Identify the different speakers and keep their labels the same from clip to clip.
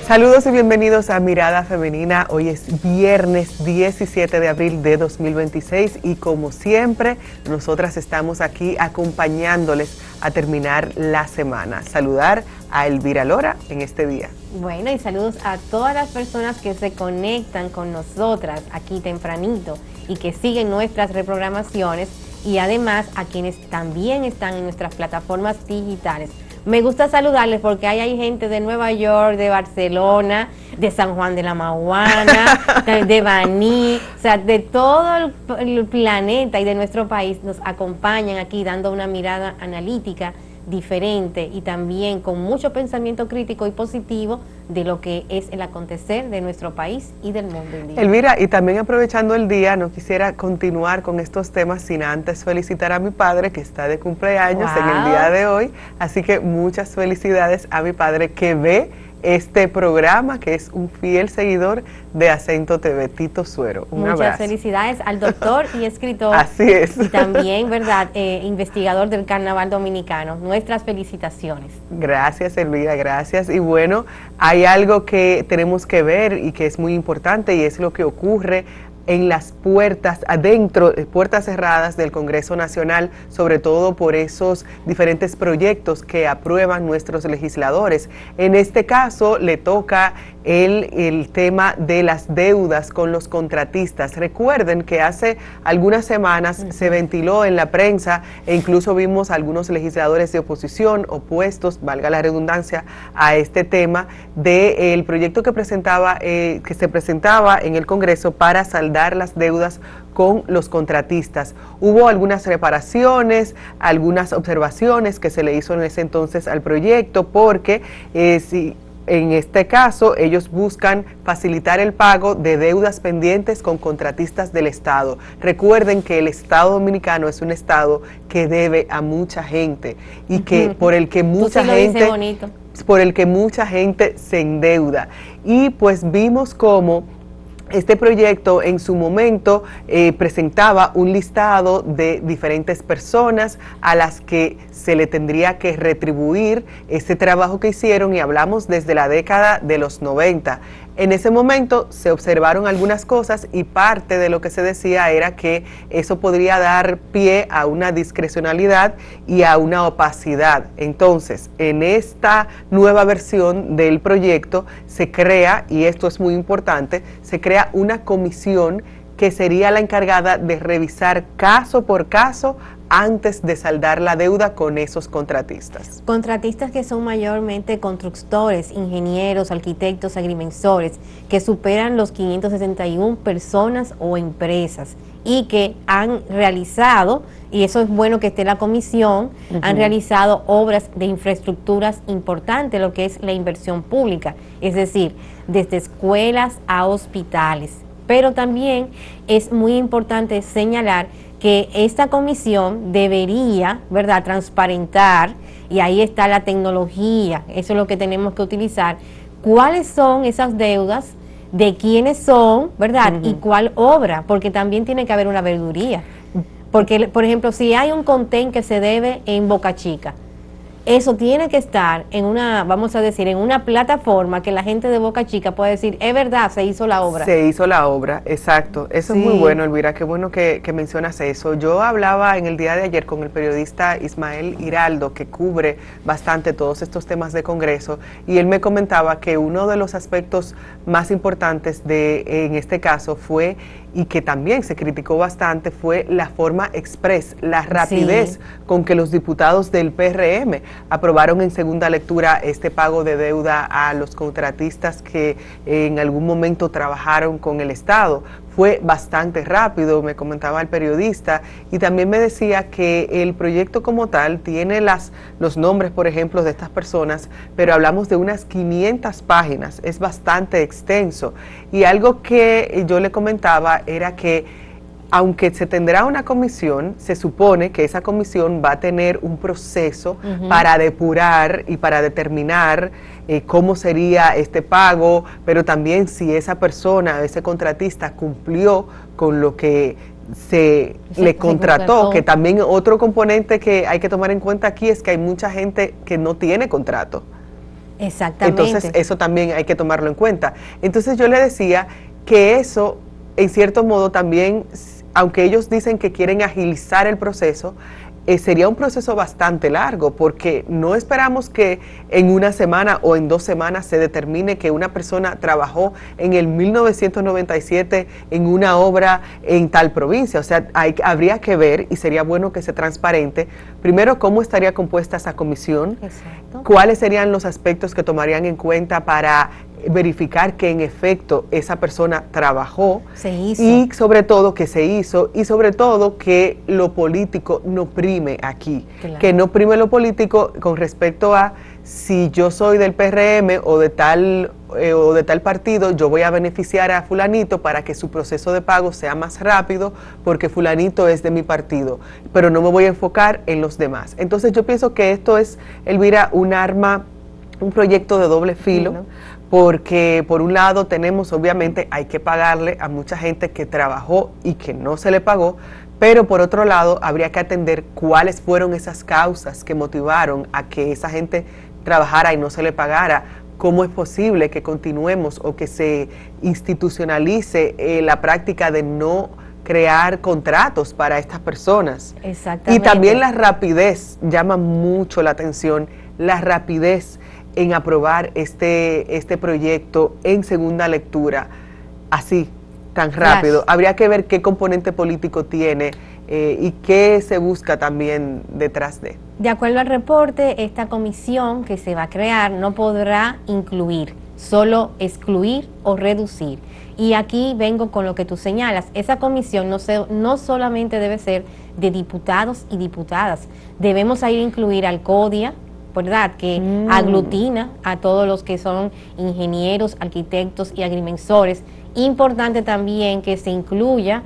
Speaker 1: Saludos y bienvenidos a Mirada Femenina. Hoy es viernes 17 de abril de 2026 y como siempre, nosotras estamos aquí acompañándoles a terminar la semana. Saludar a Elvira Lora en este día.
Speaker 2: Bueno, y saludos a todas las personas que se conectan con nosotras aquí tempranito y que siguen nuestras reprogramaciones y además a quienes también están en nuestras plataformas digitales. Me gusta saludarles porque hay gente de Nueva York, de Barcelona, de San Juan de la Maguana, de Baní, o sea, de todo el planeta y de nuestro país nos acompañan aquí dando una mirada analítica diferente y también con mucho pensamiento crítico y positivo de lo que es el acontecer de nuestro país y del mundo indígena.
Speaker 1: Elvira, y también aprovechando el día, no quisiera continuar con estos temas sin antes felicitar a mi padre que está de cumpleaños en el día de hoy, así que muchas felicidades a mi padre que ve este programa, que es un fiel seguidor de Acento TV, Tito Suero. Un abrazo.
Speaker 2: Muchas felicidades al doctor y escritor.
Speaker 1: Así es.
Speaker 2: Y también, ¿verdad?, investigador del Carnaval Dominicano. Nuestras felicitaciones.
Speaker 1: Gracias, Elvira, gracias. Y bueno, hay algo que tenemos que ver y que es muy importante y es lo que ocurre en las puertas, adentro, puertas cerradas del Congreso Nacional, sobre todo por esos diferentes proyectos que aprueban nuestros legisladores. En este caso le toca el tema de las deudas con los contratistas. Recuerden que hace algunas semanas se ventiló en la prensa e incluso vimos algunos legisladores de oposición opuestos, valga la redundancia, a este tema del proyecto que se presentaba en el Congreso para saldar las deudas con los contratistas. Hubo algunas reparaciones, algunas observaciones que se le hizo en ese entonces al proyecto, porque en este caso, ellos buscan facilitar el pago de deudas pendientes con contratistas del Estado. Recuerden que el Estado Dominicano es un Estado que debe a mucha gente y que por el que mucha gente se endeuda. Y pues vimos cómo este proyecto en su momento presentaba un listado de diferentes personas a las que se le tendría que retribuir ese trabajo que hicieron, y hablamos desde la década de los 90. En ese momento se observaron algunas cosas y parte de lo que se decía era que eso podría dar pie a una discrecionalidad y a una opacidad. Entonces, en esta nueva versión del proyecto se crea, y esto es muy importante, se crea una comisión que sería la encargada de revisar caso por caso antes de saldar la deuda con esos contratistas.
Speaker 2: Contratistas que son mayormente constructores, ingenieros, arquitectos, agrimensores, que superan los 561 personas o empresas y que han realizado, y eso es bueno que esté la comisión, han realizado obras de infraestructuras importantes, lo que es la inversión pública, es decir, desde escuelas a hospitales. Pero también es muy importante señalar que esta comisión debería, ¿verdad?, transparentar, y ahí está la tecnología, eso es lo que tenemos que utilizar, cuáles son esas deudas, de quiénes son, ¿verdad?, y cuál obra, porque también tiene que haber una verduría. Porque, por ejemplo, si hay un contén que se debe en Boca Chica, eso tiene que estar en una, vamos a decir, en una plataforma que la gente de Boca Chica pueda decir, es verdad, se hizo la obra.
Speaker 1: Se hizo la obra, exacto. Eso es muy bueno, Elvira, qué bueno que mencionas eso. Yo hablaba en el día de ayer con el periodista Ismael Hiraldo, que cubre bastante todos estos temas de Congreso, y él me comentaba que uno de los aspectos más importantes en este caso fue, y que también se criticó bastante, fue la forma express, la rapidez con que los diputados del PRM aprobaron en segunda lectura este pago de deuda a los contratistas que en algún momento trabajaron con el Estado. Fue bastante rápido, me comentaba el periodista, y también me decía que el proyecto como tal tiene los nombres, por ejemplo, de estas personas, pero hablamos de unas 500 páginas, es bastante extenso. Y algo que yo le comentaba era que aunque se tendrá una comisión, se supone que esa comisión va a tener un proceso para depurar y para determinar cómo sería este pago, pero también si esa persona, ese contratista cumplió con lo que se le contrató, que también otro componente que hay que tomar en cuenta aquí es que hay mucha gente que no tiene contrato.
Speaker 2: Exactamente.
Speaker 1: Entonces eso también hay que tomarlo en cuenta. Entonces yo le decía que eso, en cierto modo también, aunque ellos dicen que quieren agilizar el proceso, sería un proceso bastante largo, porque no esperamos que en una semana o en 2 semanas se determine que una persona trabajó en el 1997 en una obra en tal provincia. O sea, habría que ver, y sería bueno que sea transparente, primero cómo estaría compuesta esa comisión.
Speaker 2: Exacto.
Speaker 1: ¿Cuáles serían los aspectos que tomarían en cuenta para verificar que en efecto esa persona trabajó?
Speaker 2: Se hizo.
Speaker 1: Y sobre todo que se hizo, y sobre todo que lo político no prime aquí,
Speaker 2: Claro.
Speaker 1: que no prime lo político con respecto a si yo soy del PRM o de tal partido, yo voy a beneficiar a fulanito para que su proceso de pago sea más rápido porque fulanito es de mi partido, pero no me voy a enfocar en los demás. Entonces yo pienso que esto es, Elvira, un proyecto de doble filo, porque por un lado tenemos, obviamente, hay que pagarle a mucha gente que trabajó y que no se le pagó, pero por otro lado habría que atender cuáles fueron esas causas que motivaron a que esa gente trabajara y no se le pagara. ¿Cómo es posible que continuemos o que se institucionalice la práctica de no crear contratos para estas personas?
Speaker 2: Exactamente.
Speaker 1: Y también la rapidez, llama mucho la atención, la rapidez en aprobar este proyecto en segunda lectura, así, tan rápido.
Speaker 2: Flash.
Speaker 1: Habría que ver qué componente político tiene y qué se busca también detrás de.
Speaker 2: De acuerdo al reporte, esta comisión que se va a crear no podrá incluir, solo excluir o reducir. Y aquí vengo con lo que tú señalas. Esa comisión no solamente debe ser de diputados y diputadas, debemos ahí incluir al CODIA, ¿verdad?, que aglutina a todos los que son ingenieros, arquitectos y agrimensores. Importante también que se incluya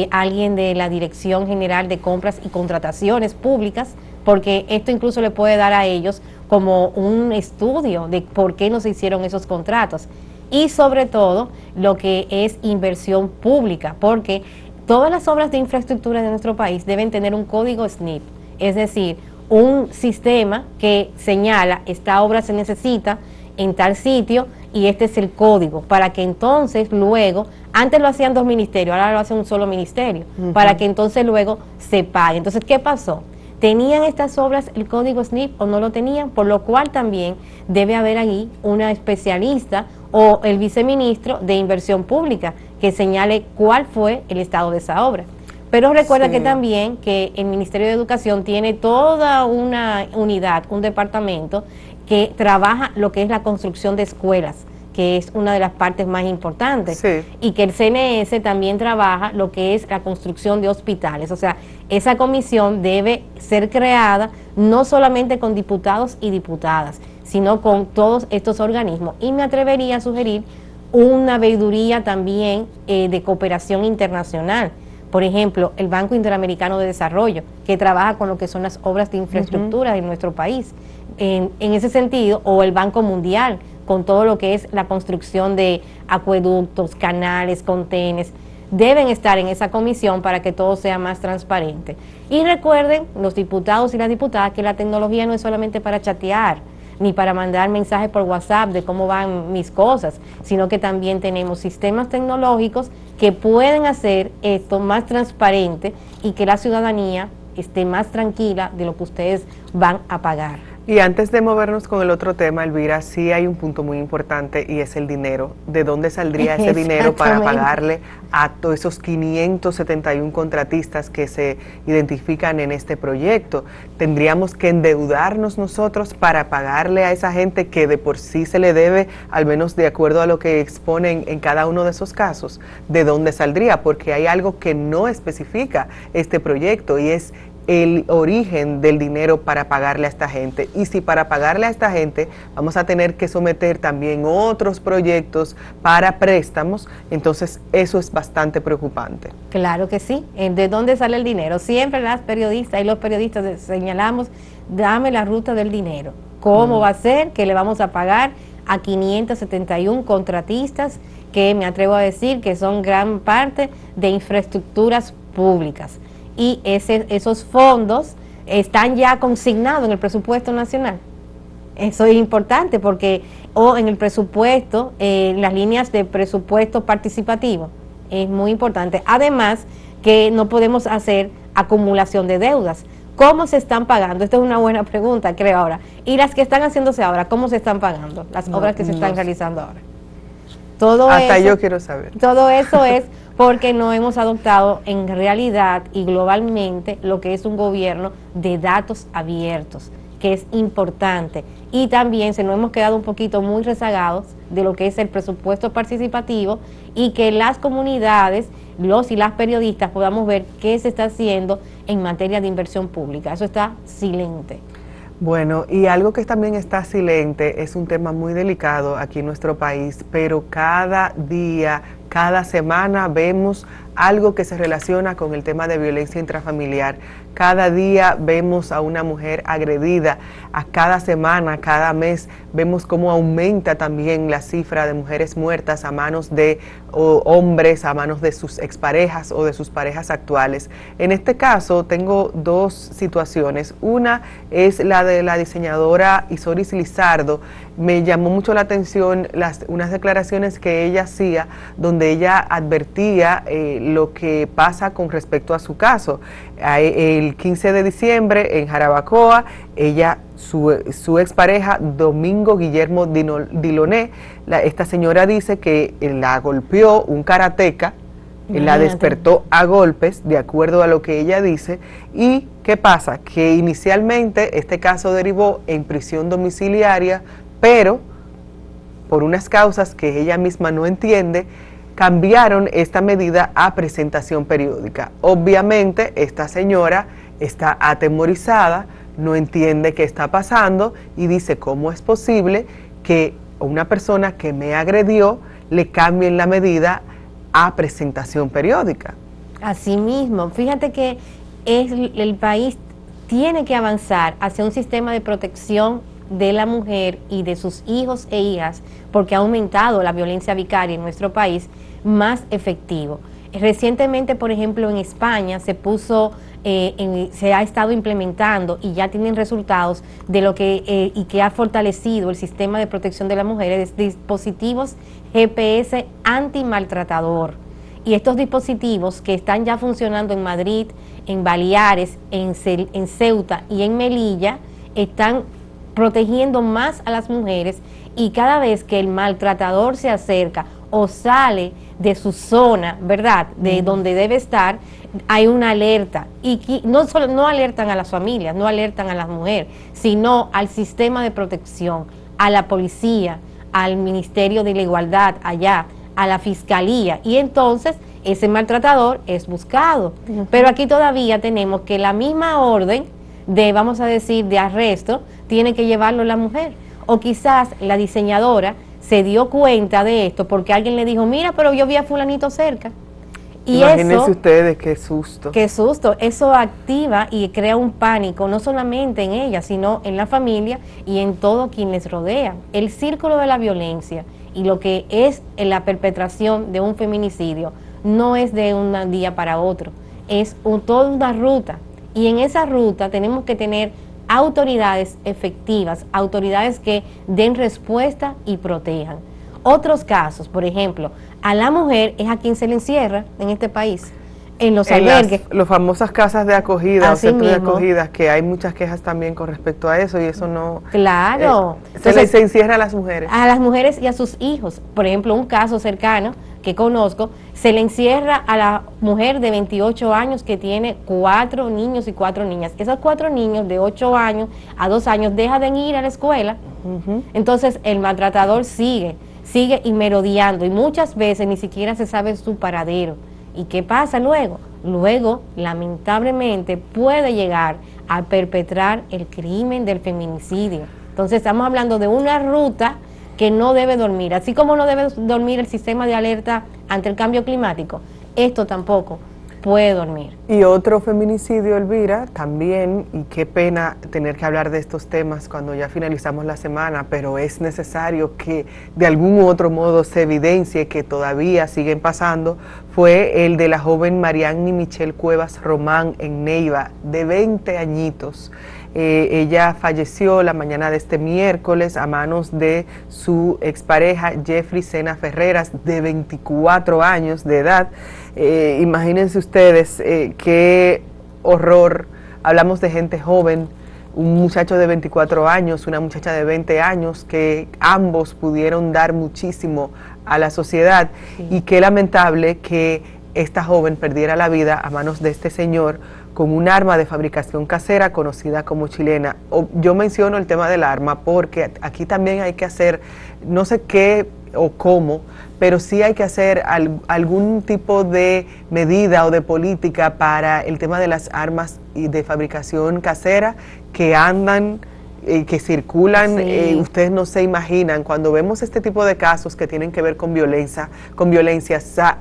Speaker 2: alguien de la Dirección General de Compras y Contrataciones Públicas, porque esto incluso le puede dar a ellos como un estudio de por qué no se hicieron esos contratos. Y sobre todo lo que es inversión pública, porque todas las obras de infraestructura de nuestro país deben tener un código SNIP, es decir, un sistema que señala esta obra se necesita en tal sitio y este es el código, para que entonces luego, antes lo hacían 2 ministerios, ahora lo hace un solo ministerio, para que entonces luego se pague. Entonces, ¿qué pasó? ¿Tenían estas obras el código SNIP o no lo tenían? Por lo cual también debe haber ahí una especialista o el viceministro de Inversión Pública que señale cuál fue el estado de esa obra. Pero recuerda que también que el Ministerio de Educación tiene toda una unidad, un departamento que trabaja lo que es la construcción de escuelas, que es una de las partes más importantes, y que el CNS también trabaja lo que es la construcción de hospitales. O sea, esa comisión debe ser creada no solamente con diputados y diputadas, sino con todos estos organismos. Y me atrevería a sugerir una veeduría también de cooperación internacional. Por ejemplo, el Banco Interamericano de Desarrollo, que trabaja con lo que son las obras de infraestructura en nuestro país. En ese sentido, o el Banco Mundial, con todo lo que es la construcción de acueductos, canales, contenes, deben estar en esa comisión para que todo sea más transparente. Y recuerden, los diputados y las diputadas, que la tecnología no es solamente para chatear, ni para mandar mensajes por WhatsApp de cómo van mis cosas, sino que también tenemos sistemas tecnológicos que pueden hacer esto más transparente y que la ciudadanía esté más tranquila de lo que ustedes van a pagar.
Speaker 1: Y antes de movernos con el otro tema, Elvira, sí hay un punto muy importante y es el dinero. ¿De dónde saldría ese dinero para pagarle a todos esos 571 contratistas que se identifican en este proyecto? ¿Tendríamos que endeudarnos nosotros para pagarle a esa gente que de por sí se le debe, al menos de acuerdo a lo que exponen en cada uno de esos casos? ¿De dónde saldría? Porque hay algo que no especifica este proyecto y es el origen del dinero para pagarle a esta gente. Y si para pagarle a esta gente vamos a tener que someter también otros proyectos para préstamos, entonces eso es bastante preocupante.
Speaker 2: Claro que sí. ¿De dónde sale el dinero? Siempre las periodistas y los periodistas señalamos, dame la ruta del dinero. ¿Cómo va a ser que le vamos a pagar a 571 contratistas que me atrevo a decir que son gran parte de infraestructuras públicas? Y esos fondos están ya consignados en el presupuesto nacional. Eso es importante porque, o en el presupuesto, las líneas de presupuesto participativo, es muy importante. Además, que no podemos hacer acumulación de deudas. ¿Cómo se están pagando? Esta es una buena pregunta, creo ahora. Y las que están haciéndose ahora, ¿cómo se están pagando? Las obras que se están realizando ahora.
Speaker 1: Hasta yo quiero saber.
Speaker 2: Todo eso es porque no hemos adoptado en realidad y globalmente lo que es un gobierno de datos abiertos, que es importante. Y también se nos hemos quedado un poquito muy rezagados de lo que es el presupuesto participativo y que las comunidades, los y las periodistas podamos ver qué se está haciendo en materia de inversión pública. Eso está silente.
Speaker 1: Bueno, y algo que también está silente es un tema muy delicado aquí en nuestro país, pero cada día, cada semana vemos algo que se relaciona con el tema de violencia intrafamiliar. Cada día vemos a una mujer agredida, a cada semana, cada mes vemos cómo aumenta también la cifra de mujeres muertas a manos de hombres, a manos de sus exparejas o de sus parejas actuales. En este caso tengo dos situaciones. Una es la de la diseñadora Isoris Lizardo. Me llamó mucho la atención unas declaraciones que ella hacía donde ella advertía lo que pasa con respecto a su caso. El 15 de diciembre en Jarabacoa, su expareja Domingo Guillermo Diloné, esta señora dice que la golpeó un karateca, la despertó a golpes, de acuerdo a lo que ella dice. ¿Y qué pasa? Que inicialmente este caso derivó en prisión domiciliaria, pero por unas causas que ella misma no entiende, cambiaron esta medida a presentación periódica. Obviamente esta señora está atemorizada, no entiende qué está pasando y dice, ¿cómo es posible que una persona que me agredió le cambien la medida a presentación periódica?
Speaker 2: Así mismo, fíjate que el país tiene que avanzar hacia un sistema de protección de la mujer y de sus hijos e hijas, porque ha aumentado la violencia vicaria en nuestro país, más efectivo. Recientemente, por ejemplo, en España se ha estado implementando y ya tienen resultados de lo que y que ha fortalecido el sistema de protección de las mujeres, dispositivos GPS antimaltratador. Y estos dispositivos que están ya funcionando en Madrid, en Baleares, en Ceuta y en Melilla, están protegiendo más a las mujeres, y cada vez que el maltratador se acerca o sale de su zona, ¿verdad?, de donde debe estar, hay una alerta. Y no alertan a las familias, no alertan a las mujeres, sino al sistema de protección, a la policía, al Ministerio de la Igualdad allá, a la Fiscalía, y entonces ese maltratador es buscado. Pero aquí todavía tenemos que la misma orden de, vamos a decir, de arresto, tiene que llevarlo la mujer. O quizás la diseñadora se dio cuenta de esto porque alguien le dijo, mira, pero yo vi a fulanito cerca. Y
Speaker 1: imagínense ustedes, qué susto.
Speaker 2: Qué susto. Eso activa y crea un pánico, no solamente en ella, sino en la familia y en todo quien les rodea. El círculo de la violencia y lo que es la perpetración de un feminicidio no es de un día para otro, es toda una ruta. Y en esa ruta tenemos que tener autoridades efectivas, autoridades que den respuesta y protejan. Otros casos, por ejemplo, a la mujer es a quien se le encierra en este país, en los albergues.
Speaker 1: Las famosas casas de acogida o centros de acogida, que hay muchas quejas también con respecto a eso, y eso no...
Speaker 2: Claro.
Speaker 1: Se encierra a las mujeres.
Speaker 2: A las mujeres y a sus hijos. Por ejemplo, un caso cercano que conozco, se le encierra a la mujer de 28 años que tiene 4 niños y 4 niñas. Esos 4 niños de 8 años a 2 años dejan de ir a la escuela. Entonces el maltratador sigue y merodeando, y muchas veces ni siquiera se sabe su paradero. ¿Y qué pasa luego? Luego, lamentablemente, puede llegar a perpetrar el crimen del feminicidio. Entonces estamos hablando de una ruta que no debe dormir, así como no debe dormir el sistema de alerta ante el cambio climático, esto tampoco puede dormir.
Speaker 1: Y otro feminicidio, Elvira, también, y qué pena tener que hablar de estos temas cuando ya finalizamos la semana, pero es necesario que de algún otro modo se evidencie que todavía siguen pasando, fue el de la joven Marianny Michelle Cuevas Román en Neiva, de 20 añitos. Ella falleció la mañana de este miércoles a manos de su expareja Jeffrey Sena Ferreras, de 24 años de edad. Imagínense ustedes qué horror. Hablamos de gente joven, un muchacho de 24 años, una muchacha de 20 años, que ambos pudieron dar muchísimo a la sociedad. Sí. Y qué lamentable que esta joven perdiera la vida a manos de este señor con un arma de fabricación casera conocida como chilena. Yo menciono el tema del arma porque aquí también hay que hacer, no sé qué o cómo, pero sí hay que hacer algún tipo de medida o de política para el tema de las armas y de fabricación casera que andan, que circulan. Sí. Ustedes no se imaginan, cuando vemos este tipo de casos que tienen que ver con violencia,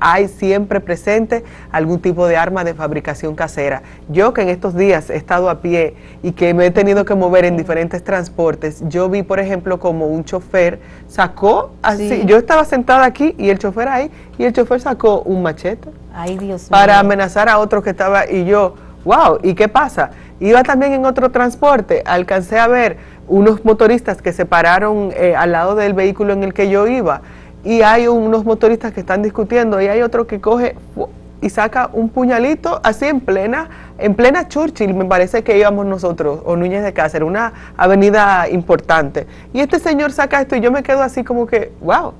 Speaker 1: hay siempre presente algún tipo de arma de fabricación casera. Yo, que en estos días he estado a pie y que me he tenido que mover en diferentes transportes, yo vi, por ejemplo, como un chofer sacó así, sí. Yo estaba sentada aquí y el chofer ahí, y el chofer sacó un machete.
Speaker 2: Ay, Dios mío.
Speaker 1: Para amenazar a otro que estaba, y yo, wow, ¿y qué pasa? Iba también en otro transporte, alcancé a ver unos motoristas que se pararon al lado del vehículo en el que yo iba, y hay unos motoristas que están discutiendo, y hay otro que coge y saca un puñalito así en plena Churchill, me parece que íbamos nosotros, o Núñez de Cáceres, una avenida importante, y este señor saca esto y yo me quedo así como que, wow,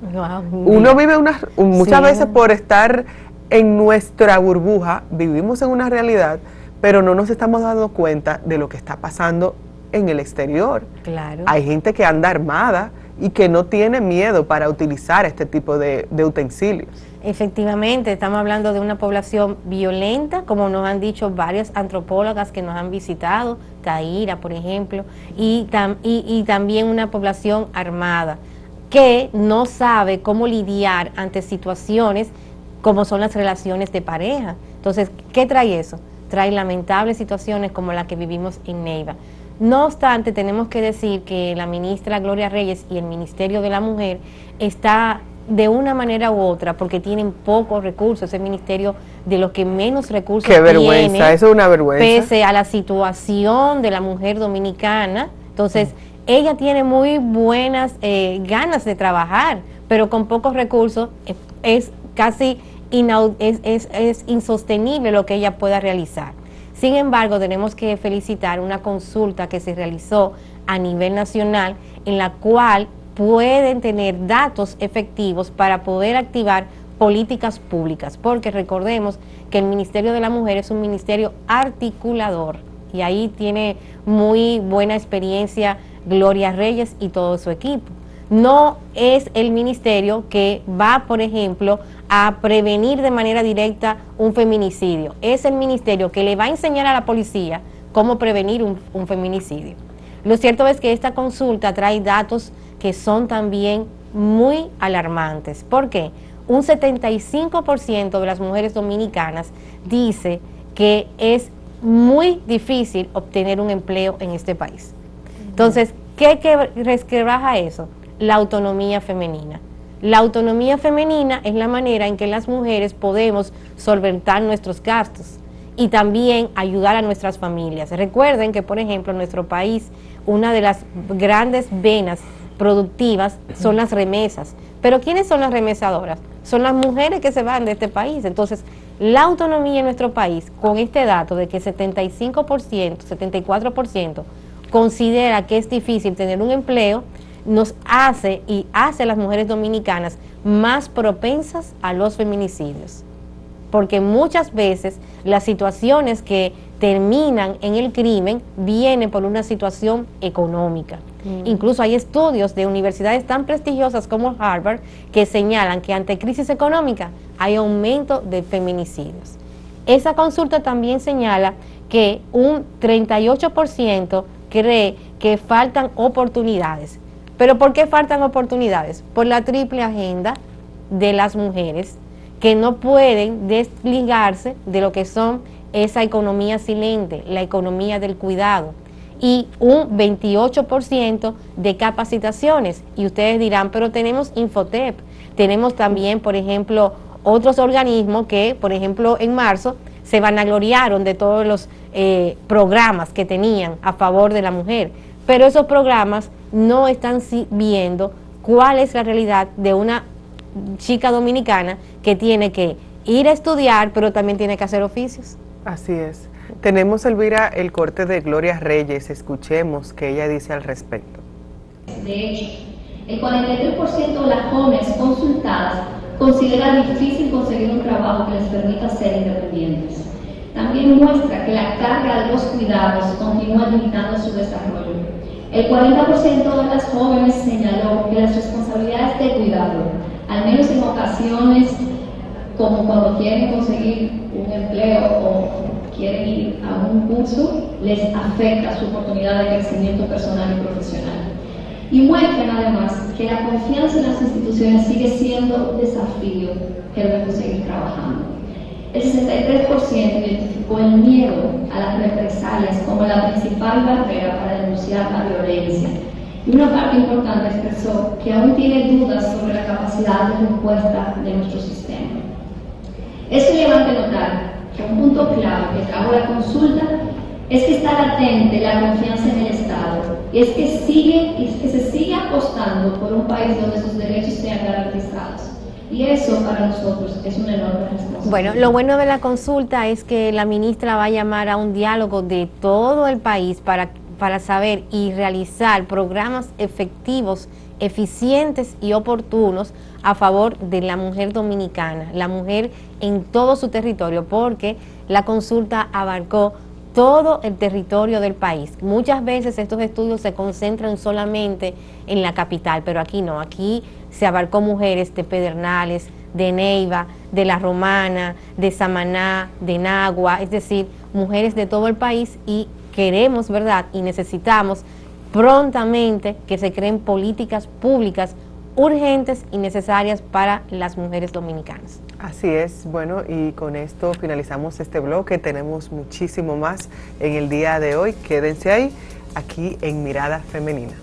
Speaker 1: uno vive muchas veces por estar en nuestra burbuja, vivimos en una realidad, pero no nos estamos dando cuenta de lo que está pasando en el exterior.
Speaker 2: Claro.
Speaker 1: Hay gente que anda armada y que no tiene miedo para utilizar este tipo de utensilios.
Speaker 2: Efectivamente, estamos hablando de una población violenta, como nos han dicho varias antropólogas que nos han visitado, Taira, por ejemplo, y también una población armada, que no sabe cómo lidiar ante situaciones como son las relaciones de pareja. Entonces, ¿qué trae eso? Trae lamentables situaciones como la que vivimos en Neiva. No obstante, tenemos que decir que la ministra Gloria Reyes y el Ministerio de la Mujer está de una manera u otra, porque tienen pocos recursos, es el ministerio de los que menos recursos tiene.
Speaker 1: ¡Qué vergüenza! Eso es una vergüenza.
Speaker 2: Pese a la situación de la mujer dominicana. Entonces, ella tiene muy buenas ganas de trabajar, pero con pocos recursos es casi es insostenible lo que ella pueda realizar. Sin embargo, tenemos que felicitar una consulta que se realizó a nivel nacional, en la cual pueden tener datos efectivos para poder activar políticas públicas, porque recordemos que el Ministerio de la Mujer es un ministerio articulador, y ahí tiene muy buena experiencia Gloria Reyes y todo su equipo. No es el ministerio que va, por ejemplo, a prevenir de manera directa un feminicidio. Es el ministerio que le va a enseñar a la policía cómo prevenir un feminicidio. Lo cierto es que esta consulta trae datos que son también muy alarmantes. ¿Por qué? Un 75% de las mujeres dominicanas dice que es muy difícil obtener un empleo en este país. Entonces, ¿qué resquebraja eso? La autonomía femenina. La autonomía femenina es la manera en que las mujeres podemos solventar nuestros gastos y también ayudar a nuestras familias. Recuerden que, por ejemplo, en nuestro país, una de las grandes venas productivas son las remesas. Pero ¿quiénes son las remesadoras? Son las mujeres que se van de este país. Entonces, la autonomía en nuestro país, con este dato de que 75%, 74% considera que es difícil tener un empleo, nos hace y hace a las mujeres dominicanas más propensas a los feminicidios, porque muchas veces las situaciones que terminan en el crimen vienen por una situación económica. Incluso hay estudios de universidades tan prestigiosas como Harvard que señalan que ante crisis económica hay aumento de feminicidios. Esa consulta también señala que un 38% cree que faltan oportunidades. ¿Pero por qué faltan oportunidades? Por la triple agenda de las mujeres, que no pueden desligarse de lo que son esa economía silente, la economía del cuidado, y un 28% de capacitaciones. Y ustedes dirán, pero tenemos Infotep, tenemos también, por ejemplo, otros organismos que, por ejemplo, en marzo se vanagloriaron de todos los programas que tenían a favor de la mujer, pero esos programas no están viendo cuál es la realidad de una chica dominicana que tiene que ir a estudiar, pero también tiene que hacer oficios.
Speaker 1: Así es. Tenemos, Elvira, el corte de Gloria Reyes. Escuchemos qué ella dice al respecto.
Speaker 3: De hecho, el 43% de las jóvenes consultadas considera difícil conseguir un trabajo que les permita ser independientes. También muestra que la carga de los cuidados continúa limitando su desarrollo. El 40% de las jóvenes señaló que las responsabilidades de cuidado, al menos en ocasiones como cuando quieren conseguir un empleo o quieren ir a un curso, les afecta su oportunidad de crecimiento personal y profesional. Y muestran además que la confianza en las instituciones sigue siendo un desafío que debemos seguir trabajando. El 63% identificó el miedo a las represalias como la principal barrera para denunciar la violencia. Y una parte importante expresó que aún tiene dudas sobre la capacidad de respuesta de nuestro sistema. Es relevante notar que un punto clave que trajo la consulta es que está latente la confianza en el Estado y es que se sigue apostando por un país donde sus derechos sean garantizados. Y eso para nosotros es una enorme responsabilidad.
Speaker 2: Bueno, lo bueno de la consulta es que la ministra va a llamar a un diálogo de todo el país para saber y realizar programas efectivos, eficientes y oportunos a favor de la mujer dominicana, la mujer en todo su territorio, porque la consulta abarcó todo el territorio del país. Muchas veces estos estudios se concentran solamente en la capital, pero aquí no, aquí se abarcó mujeres de Pedernales, de Neiva, de La Romana, de Samaná, de Nagua, es decir, mujeres de todo el país, y queremos, ¿verdad?, y necesitamos prontamente que se creen políticas públicas urgentes y necesarias para las mujeres dominicanas.
Speaker 1: Así es, bueno, y con esto finalizamos este bloque. Tenemos muchísimo más en el día de hoy. Quédense ahí, aquí en Mirada Femenina.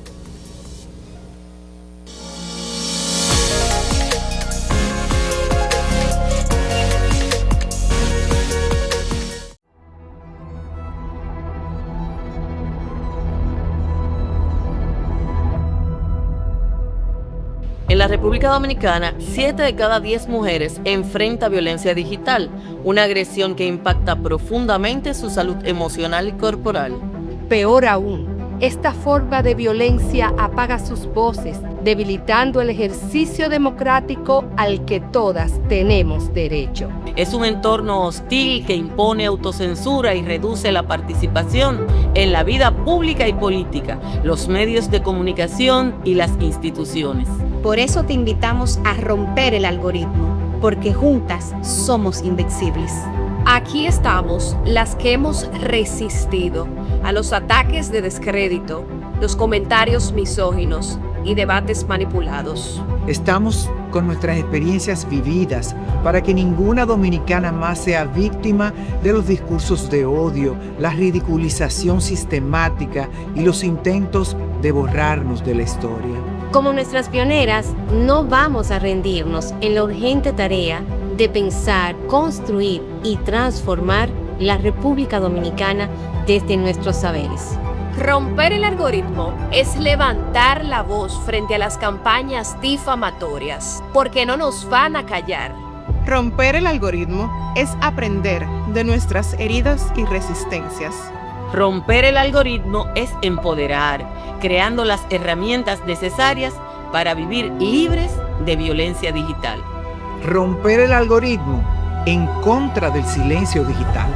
Speaker 4: En la República Dominicana, 7 de cada 10 mujeres enfrenta violencia digital, una agresión que impacta profundamente su salud emocional y corporal.
Speaker 5: Peor aún, esta forma de violencia apaga sus voces, debilitando el ejercicio democrático al que todas tenemos derecho.
Speaker 4: Es un entorno hostil que impone autocensura y reduce la participación en la vida pública y política, los medios de comunicación y las instituciones.
Speaker 6: Por eso te invitamos a romper el algoritmo, porque juntas somos invencibles.
Speaker 5: Aquí estamos las que hemos resistido a los ataques de descrédito, los comentarios misóginos y debates manipulados.
Speaker 7: Estamos con nuestras experiencias vividas para que ninguna dominicana más sea víctima de los discursos de odio, la ridiculización sistemática y los intentos de borrarnos de la historia.
Speaker 2: Como nuestras pioneras, no vamos a rendirnos en la urgente tarea de pensar, construir y transformar la República Dominicana desde nuestros saberes.
Speaker 5: Romper el algoritmo es levantar la voz frente a las campañas difamatorias, porque no nos van a callar.
Speaker 8: Romper el algoritmo es aprender de nuestras heridas y resistencias.
Speaker 4: Romper el algoritmo es empoderar, creando las herramientas necesarias para vivir libres de violencia digital.
Speaker 7: Romper el algoritmo en contra del silencio digital.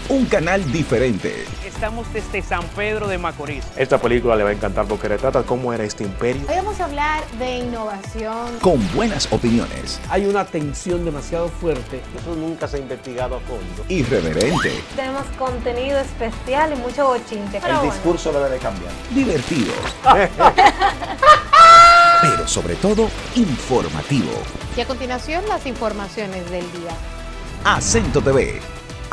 Speaker 9: Un canal diferente.
Speaker 10: Estamos desde San Pedro de Macorís.
Speaker 11: Esta película le va a encantar porque retrata cómo era este imperio.
Speaker 12: Hoy vamos a hablar de innovación.
Speaker 9: Con buenas opiniones.
Speaker 13: Hay una tensión demasiado fuerte. Eso nunca se ha investigado a fondo.
Speaker 9: Irreverente.
Speaker 12: Tenemos contenido especial y mucho bochinche.
Speaker 13: El discurso debe de cambiar.
Speaker 9: Divertido. Pero sobre todo, informativo.
Speaker 12: Y a continuación, las informaciones del día.
Speaker 9: Acento TV.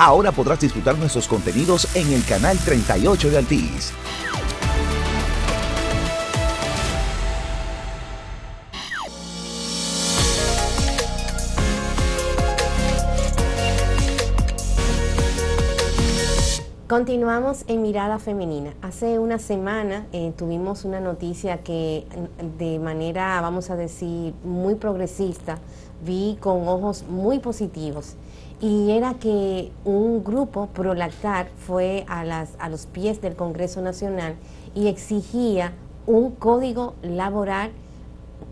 Speaker 9: Ahora podrás disfrutar nuestros contenidos en el canal 38 de Altiz.
Speaker 2: Continuamos en Mirada Femenina. Hace una semana tuvimos una noticia que de manera, vamos a decir, muy progresista, vi con ojos muy positivos. Y era que un grupo pro-lactar fue a los pies del Congreso Nacional y exigía un código laboral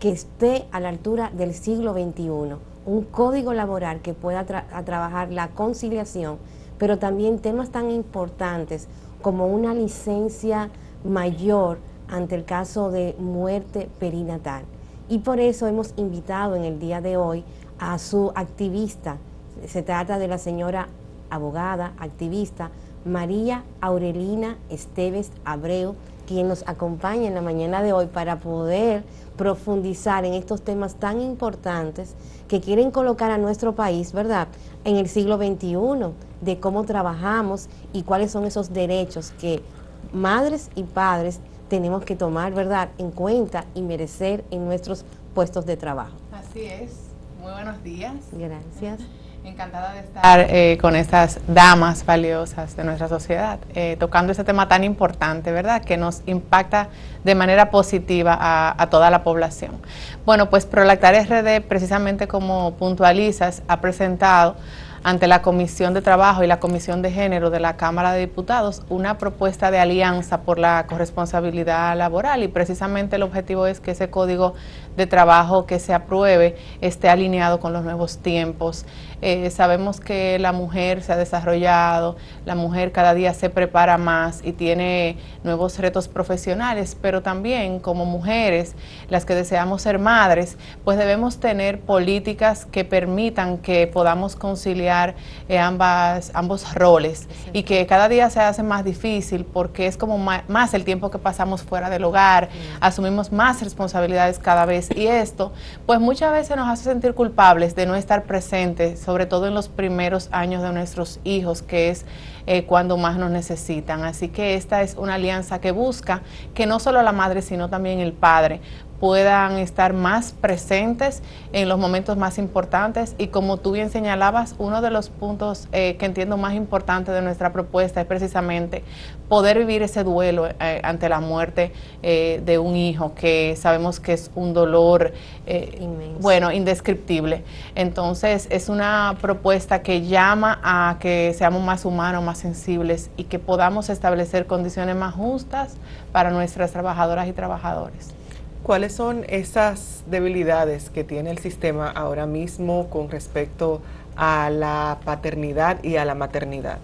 Speaker 2: que esté a la altura del siglo XXI. Un código laboral que pueda trabajar la conciliación, pero también temas tan importantes como una licencia mayor ante el caso de muerte perinatal. Y por eso hemos invitado en el día de hoy a su activista. Se trata de la señora abogada, activista, María Aurelina Esteves Abreu, quien nos acompaña en la mañana de hoy para poder profundizar en estos temas tan importantes que quieren colocar a nuestro país, ¿verdad?, en el siglo XXI, de cómo trabajamos y cuáles son esos derechos que madres y padres tenemos que tomar, ¿verdad?, en cuenta y merecer en nuestros puestos de trabajo.
Speaker 14: Así es. Muy buenos días.
Speaker 2: Gracias.
Speaker 14: Encantada de estar con estas damas valiosas de nuestra sociedad, tocando este tema tan importante, ¿verdad?, que nos impacta de manera positiva a toda la población. Bueno, pues Prolactar RD, precisamente como puntualizas, ha presentado ante la Comisión de Trabajo y la Comisión de Género de la Cámara de Diputados una propuesta de alianza por la corresponsabilidad laboral, y precisamente el objetivo es que ese código de trabajo que se apruebe esté alineado con los nuevos tiempos. Sabemos que la mujer se ha desarrollado, la mujer cada día se prepara más y tiene nuevos retos profesionales, pero también como mujeres, las que deseamos ser madres, pues debemos tener políticas que permitan que podamos conciliar ambos roles, sí, y que cada día se hace más difícil porque es como más el tiempo que pasamos fuera del hogar, asumimos más responsabilidades cada vez, y esto pues muchas veces nos hace sentir culpables de no estar presentes, sobre todo en los primeros años de nuestros hijos, que es cuando más nos necesitan. Así que esta es una alianza que busca que no solo la madre, sino también el padre puedan estar más presentes en los momentos más importantes, y como tú bien señalabas, uno de los puntos que entiendo más importante de nuestra propuesta es precisamente poder vivir ese duelo ante la muerte de un hijo, que sabemos que es un dolor bueno, indescriptible. Entonces es una propuesta que llama a que seamos más humanos, más sensibles, y que podamos establecer condiciones más justas para nuestras trabajadoras y trabajadores.
Speaker 1: ¿Cuáles son esas debilidades que tiene el sistema ahora mismo con respecto a la paternidad y a la maternidad?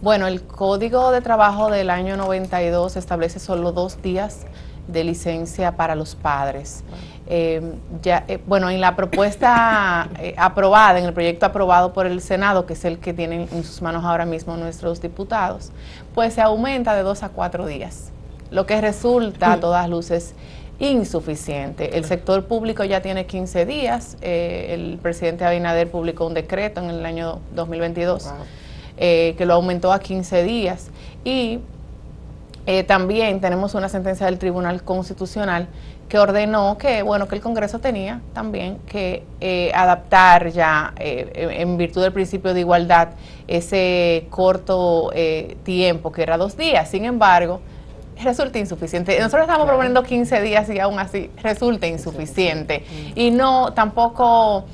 Speaker 14: Bueno, el Código de Trabajo del año 92 establece solo 2 días de licencia para los padres. Bueno, en la propuesta aprobada, en el proyecto aprobado por el Senado, que es el que tienen en sus manos ahora mismo nuestros diputados, pues se aumenta de 2 a 4 días, lo que resulta a todas luces insuficiente. El sector público ya tiene 15 días, el presidente Abinader publicó un decreto en el año 2022 que lo aumentó a 15 días, y también tenemos una sentencia del Tribunal Constitucional que ordenó que, bueno, que el Congreso tenía también que adaptar ya, en virtud del principio de igualdad, ese corto tiempo que era 2 días. Sin embargo, resulta insuficiente. Nosotros estamos proponiendo 15 días y aún así resulta insuficiente. Y no, tampoco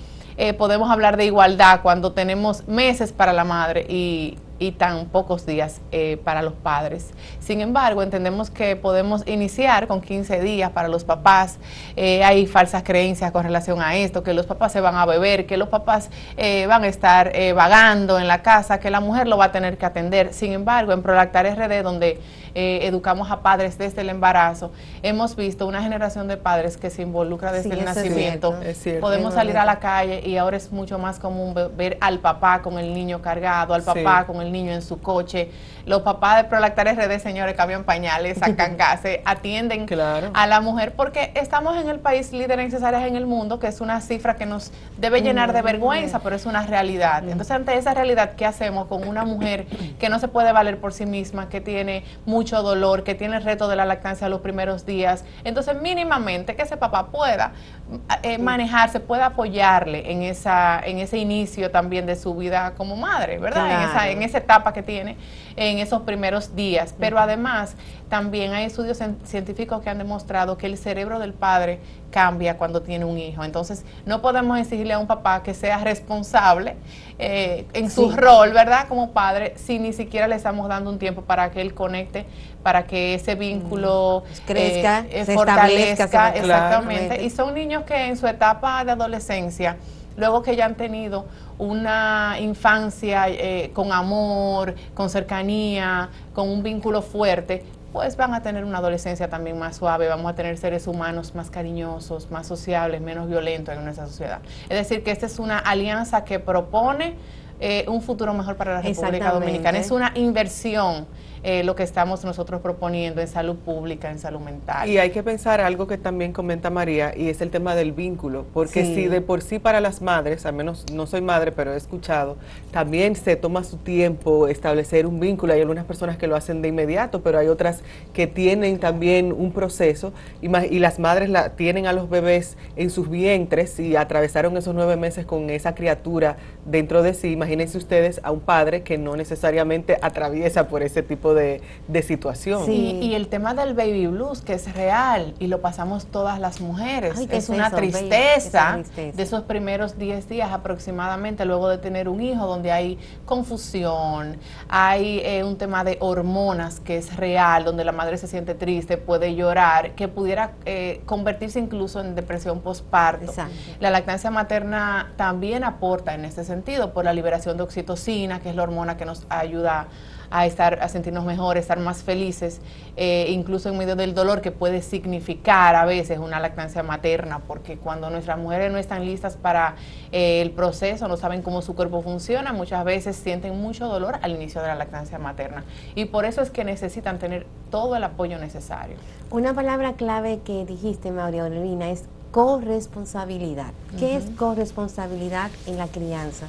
Speaker 14: podemos hablar de igualdad cuando tenemos meses para la madre y tan pocos días para los padres. Sin embargo, entendemos que podemos iniciar con 15 días para los papás. Hay falsas creencias con relación a esto, que los papás se van a beber, que los papás van a estar vagando en la casa, que la mujer lo va a tener que atender. Sin embargo, en Prolactar RD, donde educamos a padres desde el embarazo, hemos visto una generación de padres que se involucra desde el nacimiento. Es cierto. Podemos salir a la calle y ahora es mucho más común ver al papá con el niño cargado, al papá con el al niño en su coche. Los papás de Prolactar RD, señores, cambian pañales, sacan gases, atienden a la mujer, porque estamos en el país líder en cesáreas en el mundo, que es una cifra que nos debe llenar de vergüenza, pero es una realidad. Entonces, ante esa realidad, ¿qué hacemos con una mujer que no se puede valer por sí misma, que tiene mucho dolor, que tiene el reto de la lactancia los primeros días? Entonces, mínimamente que ese papá pueda manejarse, pueda apoyarle en ese inicio también de su vida como madre, ¿verdad? Claro. En esa etapa que tiene en esos primeros días. Pero además, también hay estudios científicos que han demostrado que el cerebro del padre cambia cuando tiene un hijo. Entonces, no podemos exigirle a un papá que sea responsable en su rol, ¿verdad?, como padre, si ni siquiera le estamos dando un tiempo para que él conecte, para que ese vínculo
Speaker 2: crezca, se
Speaker 14: fortalezca,
Speaker 2: establezca,
Speaker 14: exactamente. Y son niños que en su etapa de adolescencia, luego que ya han tenido una infancia con amor, con cercanía, con un vínculo fuerte, pues van a tener una adolescencia también más suave, vamos a tener seres humanos más cariñosos, más sociables, menos violentos en nuestra sociedad. Es decir, que esta es una alianza que propone un futuro mejor para la República Dominicana. Es una inversión lo que estamos nosotros proponiendo en salud pública, en salud mental.
Speaker 1: Y hay que pensar algo que también comenta María, y es el tema del vínculo, porque si de por sí para las madres, al menos no soy madre, pero he escuchado, también se toma su tiempo establecer un vínculo. Hay algunas personas que lo hacen de inmediato, pero hay otras que tienen también un proceso, y las madres tienen a los bebés en sus vientres y atravesaron esos 9 meses con esa criatura dentro de sí. Imagínense ustedes a un padre que no necesariamente atraviesa por ese tipo de situación.
Speaker 14: Sí, y el tema del baby blues, que es real y lo pasamos todas las mujeres. Ay, es una tristeza de esos primeros 10 días aproximadamente luego de tener un hijo, donde hay confusión, hay un tema de hormonas que es real, donde la madre se siente triste, puede llorar, que pudiera convertirse incluso en depresión postparto. Exacto. La lactancia materna también aporta en este sentido por la liberación de oxitocina, que es la hormona que nos ayuda a sentirnos mejor, estar más felices, incluso en medio del dolor que puede significar a veces una lactancia materna, porque cuando nuestras mujeres no están listas para el proceso, no saben cómo su cuerpo funciona, muchas veces sienten mucho dolor al inicio de la lactancia materna, y por eso es que necesitan tener todo el apoyo necesario.
Speaker 2: Una palabra clave que dijiste, María Olivina, es corresponsabilidad. ¿Qué es corresponsabilidad en la crianza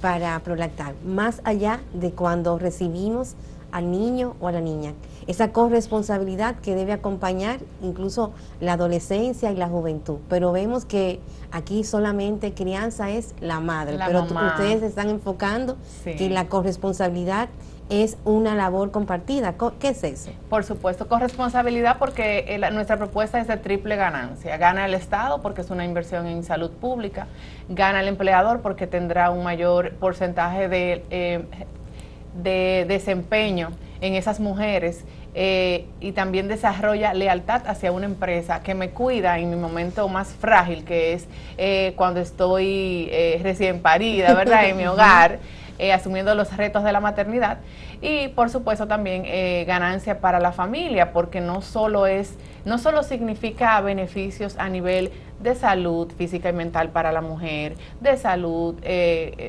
Speaker 2: para Prolactar? Más allá de cuando recibimos al niño o a la niña, esa corresponsabilidad que debe acompañar incluso la adolescencia y la juventud, pero vemos que aquí solamente crianza es la madre, pero ustedes están enfocando que la corresponsabilidad es una labor compartida. ¿Qué es eso?
Speaker 14: Por supuesto, corresponsabilidad, porque nuestra propuesta es de triple ganancia. Gana el Estado porque es una inversión en salud pública, gana el empleador porque tendrá un mayor porcentaje de desempeño en esas mujeres, y también desarrolla lealtad hacia una empresa que me cuida en mi momento más frágil, que es cuando estoy recién parida, ¿verdad?, en mi hogar, asumiendo los retos de la maternidad. Y por supuesto también ganancia para la familia, porque no solo significa beneficios a nivel de salud física y mental para la mujer, de salud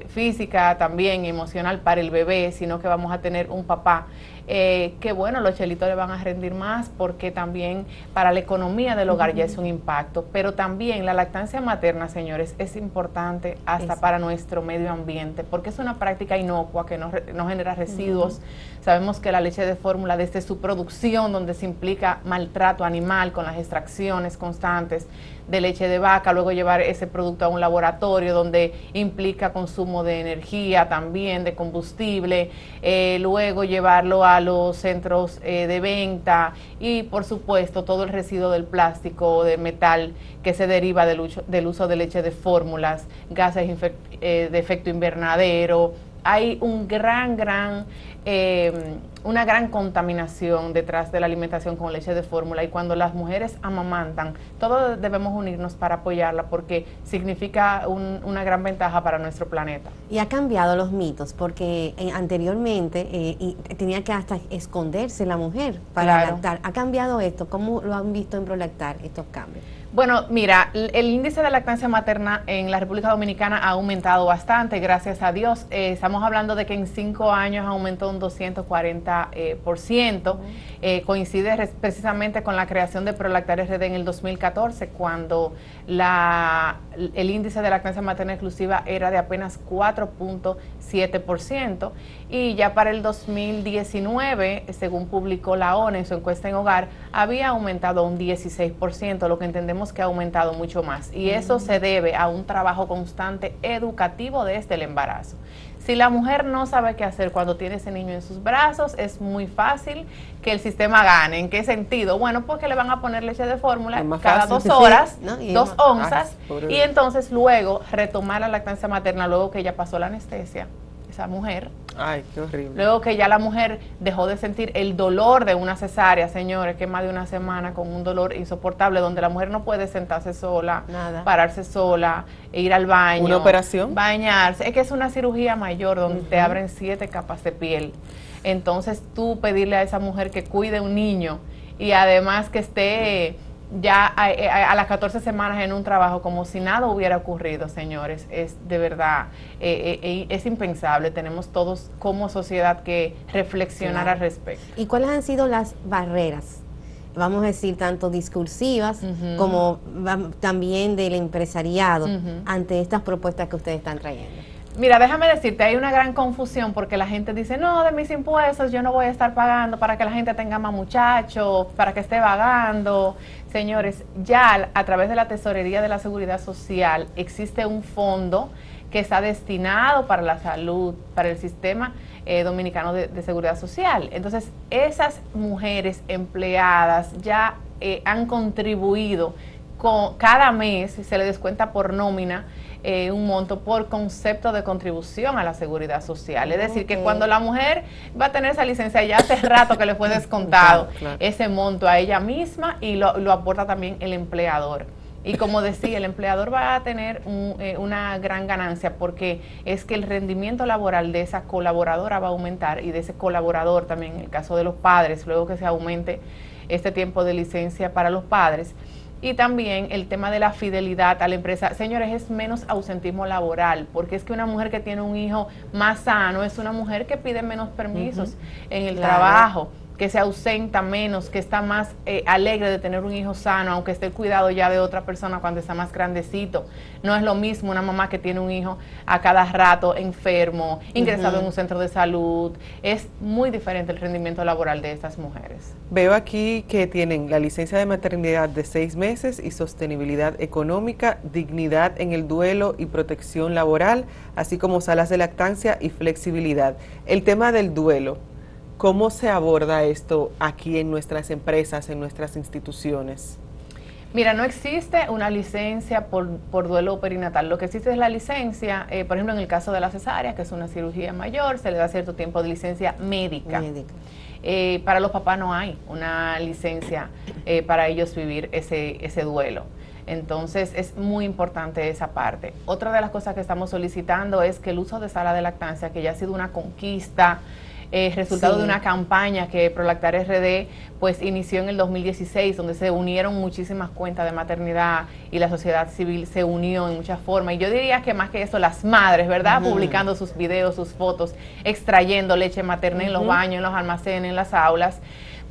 Speaker 14: física también, emocional para el bebé, sino que vamos a tener un papá que bueno, los chelitos le van a rendir más, porque también para la economía del hogar ya es un impacto, pero también la lactancia materna, señores, es importante hasta para nuestro medio ambiente, porque es una práctica inocua que no genera residuos. Sabemos que la leche de fórmula, desde su producción, donde se implica maltrato animal con las extracciones constantes de leche de vaca, luego llevar ese producto a un laboratorio donde implica consumo de energía también, de combustible, luego llevarlo a los centros de venta, y por supuesto todo el residuo del plástico, de metal que se deriva del uso de leche de fórmulas, gases de efecto invernadero. Hay una gran contaminación detrás de la alimentación con leche de fórmula, y cuando las mujeres amamantan, todos debemos unirnos para apoyarla, porque significa una gran ventaja para nuestro planeta.
Speaker 2: Y ha cambiado los mitos, porque anteriormente tenía que hasta esconderse la mujer para lactar. ¿Ha cambiado esto? ¿Cómo lo han visto en Prolactar, estos cambios?
Speaker 14: Bueno, mira, el índice de lactancia materna en la República Dominicana ha aumentado bastante, gracias a Dios. Estamos hablando de que en 5 años aumentó un 240%. Coincide precisamente con la creación de Prolactar RD en el 2014, cuando el índice de lactancia materna exclusiva era de apenas 4.7%. Y ya para el 2019, según publicó la ONU en su encuesta en hogar, había aumentado un 16%, lo que entendemos que ha aumentado mucho más. Y eso se debe a un trabajo constante educativo desde el embarazo. Si la mujer no sabe qué hacer cuando tiene ese niño en sus brazos, es muy fácil que el sistema gane. ¿En qué sentido? Bueno, porque le van a poner leche de fórmula cada 2 horas, 2 onzas, y entonces luego retomar la lactancia materna luego que ya pasó la anestesia. Esa mujer.
Speaker 1: Ay, qué horrible.
Speaker 14: Luego que ya la mujer dejó de sentir el dolor de una cesárea, señores, que más de una semana con un dolor insoportable, donde la mujer no puede sentarse sola, pararse sola, ir al baño.
Speaker 1: ¿Una operación?
Speaker 14: Bañarse. Es que es una cirugía mayor donde te abren 7 capas de piel. Entonces tú pedirle a esa mujer que cuide un niño y además que esté ya a las 14 semanas en un trabajo como si nada hubiera ocurrido, señores, es de verdad, es impensable. Tenemos todos como sociedad que reflexionar al respecto.
Speaker 2: ¿Y cuáles han sido las barreras? Vamos a decir, tanto discursivas como también del empresariado ante estas propuestas que ustedes están trayendo.
Speaker 14: Mira, déjame decirte, hay una gran confusión porque la gente dice, no, de mis impuestos yo no voy a estar pagando para que la gente tenga más muchachos, para que esté vagando. Señores, ya a través de la Tesorería de la Seguridad Social existe un fondo que está destinado para la salud, para el sistema dominicano de seguridad social. Entonces, esas mujeres empleadas ya han contribuido cada mes, se le descuenta por nómina, un monto por concepto de contribución a la seguridad social. Es decir, que cuando la mujer va a tener esa licencia, ya hace rato que le fue descontado ese monto a ella misma y lo aporta también el empleador. Y como decía, el empleador va a tener una gran ganancia porque es que el rendimiento laboral de esa colaboradora va a aumentar y de ese colaborador también, en el caso de los padres, luego que se aumente este tiempo de licencia para los padres. Y también el tema de la fidelidad a la empresa. Señores, es menos ausentismo laboral, porque es que una mujer que tiene un hijo más sano es una mujer que pide menos permisos en el trabajo, que se ausenta menos, que está más alegre de tener un hijo sano, aunque esté el cuidado ya de otra persona cuando está más grandecito. No es lo mismo una mamá que tiene un hijo a cada rato enfermo, ingresado en un centro de salud. Es muy diferente el rendimiento laboral de estas mujeres.
Speaker 1: Veo aquí que tienen la licencia de maternidad de 6 meses y sostenibilidad económica, dignidad en el duelo y protección laboral, así como salas de lactancia y flexibilidad. El tema del duelo, ¿cómo se aborda esto aquí en nuestras empresas, en nuestras instituciones?
Speaker 14: Mira, no existe una licencia por duelo perinatal. Lo que existe es la licencia, por ejemplo, en el caso de la cesárea, que es una cirugía mayor, se le da cierto tiempo de licencia médica. Para los papás no hay una licencia para ellos vivir ese duelo. Entonces es muy importante esa parte. Otra de las cosas que estamos solicitando es que el uso de sala de lactancia, que ya ha sido una conquista, resultado de una campaña que Prolactar RD pues inició en el 2016, donde se unieron muchísimas cuentas de maternidad y la sociedad civil se unió en muchas formas. Y yo diría que más que eso, las madres, ¿verdad? Publicando sus videos, sus fotos, extrayendo leche materna en los baños, en los almacenes, en las aulas.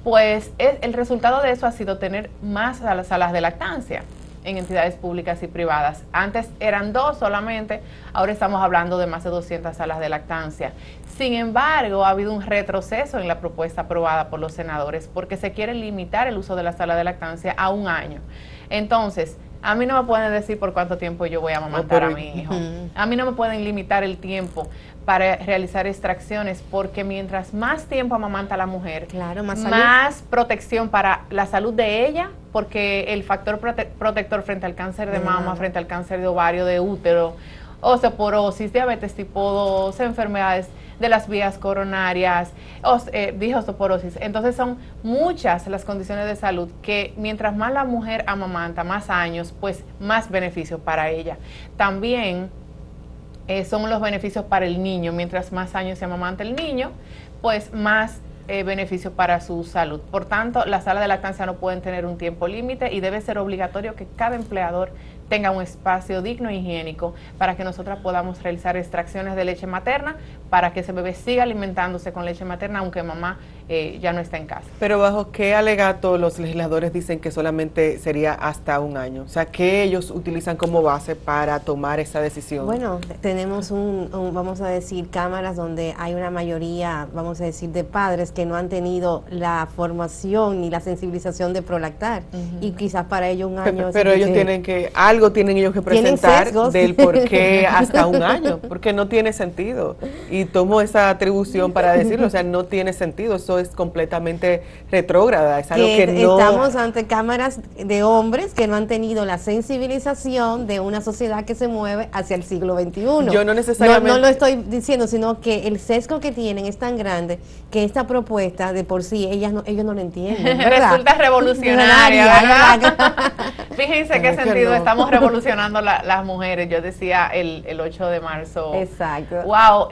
Speaker 14: Pues el resultado de eso ha sido tener más salas de lactancia en entidades públicas y privadas. Antes eran 2 solamente, ahora estamos hablando de más de 200 salas de lactancia. Sin embargo, ha habido un retroceso en la propuesta aprobada por los senadores porque se quiere limitar el uso de la sala de lactancia a 1 año. Entonces, a mí no me pueden decir por cuánto tiempo yo voy a amamantar a mi hijo. A mí no me pueden limitar el tiempo para realizar extracciones, porque mientras más tiempo amamanta la mujer, más protección para la salud de ella, porque el factor protector frente al cáncer de mama, frente al cáncer de ovario, de útero, osteoporosis, diabetes tipo 2, enfermedades de las vías coronarias, dije osteoporosis. Entonces son muchas las condiciones de salud que mientras más la mujer amamanta, más años, pues más beneficios para ella. También son los beneficios para el niño. Mientras más años se amamanta el niño, pues más beneficio para su salud. Por tanto, las salas de lactancia no pueden tener un tiempo límite y debe ser obligatorio que cada empleador tenga un espacio digno e higiénico para que nosotras podamos realizar extracciones de leche materna, para que ese bebé siga alimentándose con leche materna aunque mamá ya no está en casa.
Speaker 1: Pero ¿bajo qué alegato los legisladores dicen que solamente sería hasta 1 año? O sea, ¿qué ellos utilizan como base para tomar esa decisión?
Speaker 2: Bueno, tenemos vamos a decir, cámaras donde hay una mayoría, vamos a decir, de padres que no han tenido la formación ni la sensibilización de prolactar. Y quizás para ellos 1 año...
Speaker 1: Pero ellos tienen que, algo tienen ellos que presentar del por qué hasta 1 año, porque no tiene sentido. Y tomo esa atribución para decirlo, o sea, no tiene sentido, eso es completamente retrógrada, es algo que no...
Speaker 2: Estamos ante cámaras de hombres que no han tenido la sensibilización de una sociedad que se mueve hacia el siglo XXI.
Speaker 1: Yo no necesariamente...
Speaker 2: No lo estoy diciendo, sino que el sesgo que tienen es tan grande que esta propuesta de por sí, ellos no lo entienden, ¿verdad?
Speaker 14: Resulta revolucionaria, ¿verdad? Fíjense qué sentido estamos revolucionando las mujeres. Yo decía el 8 de marzo.
Speaker 2: Exacto.
Speaker 14: Wow,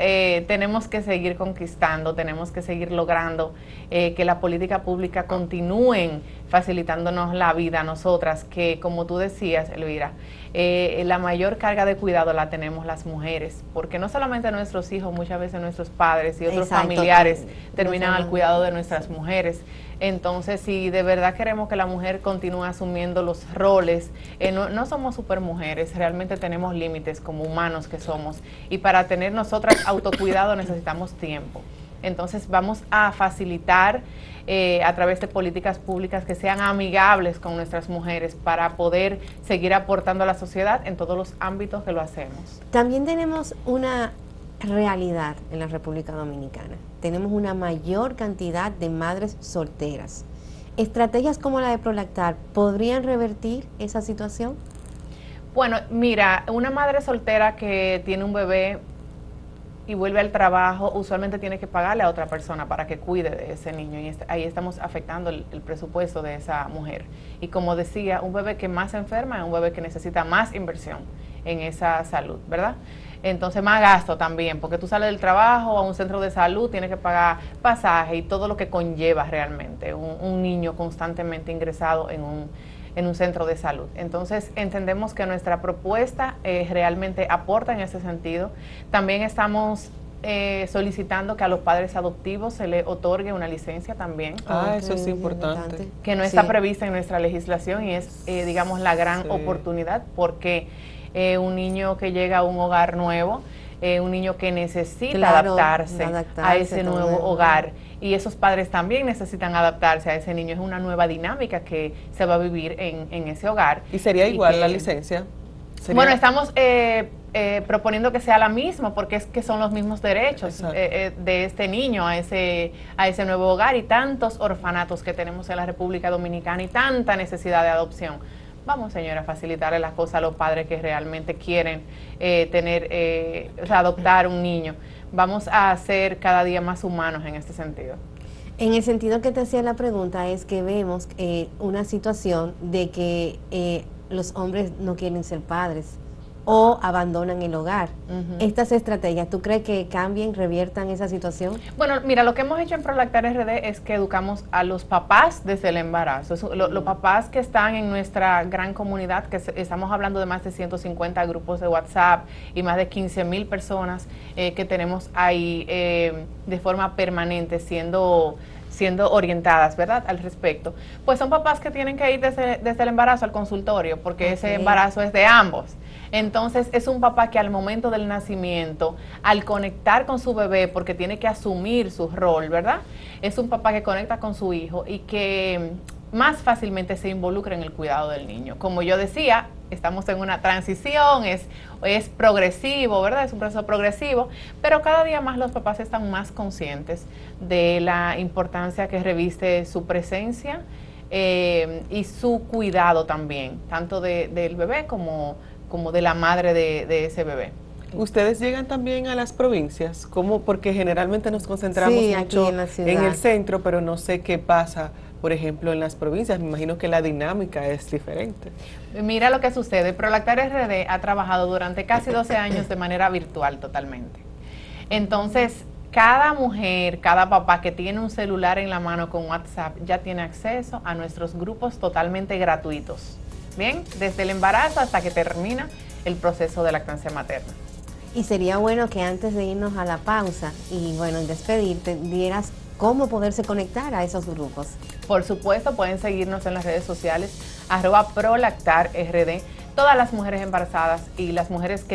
Speaker 14: tenemos que seguir conquistando, tenemos que seguir logrando que la política pública continúen facilitándonos la vida a nosotras, que como tú decías, Elvira, la mayor carga de cuidado la tenemos las mujeres, porque no solamente nuestros hijos, muchas veces nuestros padres y otros familiares terminan al cuidado de nuestras mujeres. Entonces, si de verdad queremos que la mujer continúe asumiendo los roles, no somos supermujeres, realmente tenemos límites como humanos que somos, y para tener nosotras autocuidado necesitamos tiempo. Entonces vamos a facilitar a través de políticas públicas que sean amigables con nuestras mujeres para poder seguir aportando a la sociedad en todos los ámbitos que lo hacemos.
Speaker 2: También tenemos una realidad en la República Dominicana. Tenemos una mayor cantidad de madres solteras. ¿Estrategias como la de Prolactar podrían revertir esa situación?
Speaker 14: Bueno, mira, una madre soltera que tiene un bebé y vuelve al trabajo, usualmente tiene que pagarle a otra persona para que cuide de ese niño, y ahí estamos afectando el presupuesto de esa mujer. Y como decía, un bebé que más se enferma es un bebé que necesita más inversión en esa salud, ¿verdad? Entonces más gasto también, porque tú sales del trabajo a un centro de salud, tienes que pagar pasaje y todo lo que conlleva realmente un niño constantemente ingresado en un centro de salud. Entonces entendemos que nuestra propuesta realmente aporta en ese sentido. También estamos solicitando que a los padres adoptivos se les otorgue una licencia también.
Speaker 1: Eso es importante.
Speaker 14: Que no está prevista en nuestra legislación, y es, digamos, la gran oportunidad, porque un niño que llega a un hogar nuevo, un niño que necesita adaptarse a ese nuevo hogar, y esos padres también necesitan adaptarse a ese niño. Es una nueva dinámica que se va a vivir en ese hogar.
Speaker 1: ¿Y sería igual la licencia?
Speaker 14: Bueno, estamos proponiendo que sea la misma, porque es que son los mismos derechos de este niño a ese nuevo hogar, y tantos orfanatos que tenemos en la República Dominicana y tanta necesidad de adopción. Vamos, señora, a facilitarle las cosas a los padres que realmente quieren adoptar un niño. Vamos a ser cada día más humanos en este sentido.
Speaker 2: En el sentido que te hacía la pregunta, es que vemos una situación de que los hombres no quieren ser padres o abandonan el hogar. Estas estrategias, ¿tú crees que cambien, reviertan esa situación?
Speaker 14: Bueno, mira, lo que hemos hecho en Prolactar RD es que educamos a los papás desde el embarazo. Los papás que están en nuestra gran comunidad, que estamos hablando de más de 150 grupos de WhatsApp y más de 15,000 personas que tenemos ahí de forma permanente siendo orientadas, ¿verdad?, al respecto. Pues son papás que tienen que ir desde el embarazo al consultorio, porque ese embarazo es de ambos. Entonces es un papá que al momento del nacimiento, al conectar con su bebé, porque tiene que asumir su rol, ¿verdad?, es un papá que conecta con su hijo y que más fácilmente se involucra en el cuidado del niño. Como yo decía, estamos en una transición, es progresivo, ¿verdad? Es un proceso progresivo, pero cada día más los papás están más conscientes de la importancia que reviste su presencia y su cuidado también, tanto del bebé como de la madre de ese bebé.
Speaker 1: ¿Ustedes llegan también a las provincias? ¿Cómo? Porque generalmente nos concentramos mucho en el centro, pero no sé qué pasa, por ejemplo, en las provincias. Me imagino que la dinámica es diferente.
Speaker 14: Mira lo que sucede. Prolactar RD ha trabajado durante casi 12 años de manera virtual totalmente. Entonces, Cada mujer, cada papá que tiene un celular en la mano con WhatsApp ya tiene acceso a nuestros grupos totalmente gratuitos. Bien, desde el embarazo hasta que termina el proceso de lactancia materna.
Speaker 2: Y sería bueno que antes de irnos a la pausa y bueno, despedirte, dieras cómo poderse conectar a esos grupos.
Speaker 14: Por supuesto, pueden seguirnos en las redes sociales, @prolactarrd. Todas las mujeres embarazadas y las mujeres que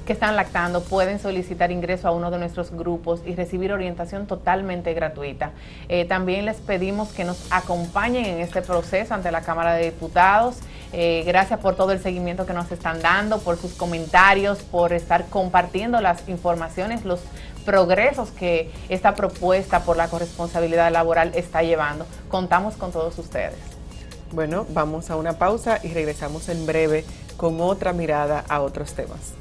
Speaker 14: están lactando pueden solicitar ingreso a uno de nuestros grupos y recibir orientación totalmente gratuita. También les pedimos que nos acompañen en este proceso ante la Cámara de Diputados. Gracias por todo el seguimiento que nos están dando, por sus comentarios, por estar compartiendo las informaciones, los progresos que esta propuesta por la corresponsabilidad laboral está llevando. Contamos con todos ustedes.
Speaker 1: Bueno, vamos a una pausa y regresamos en breve con otra mirada a otros temas.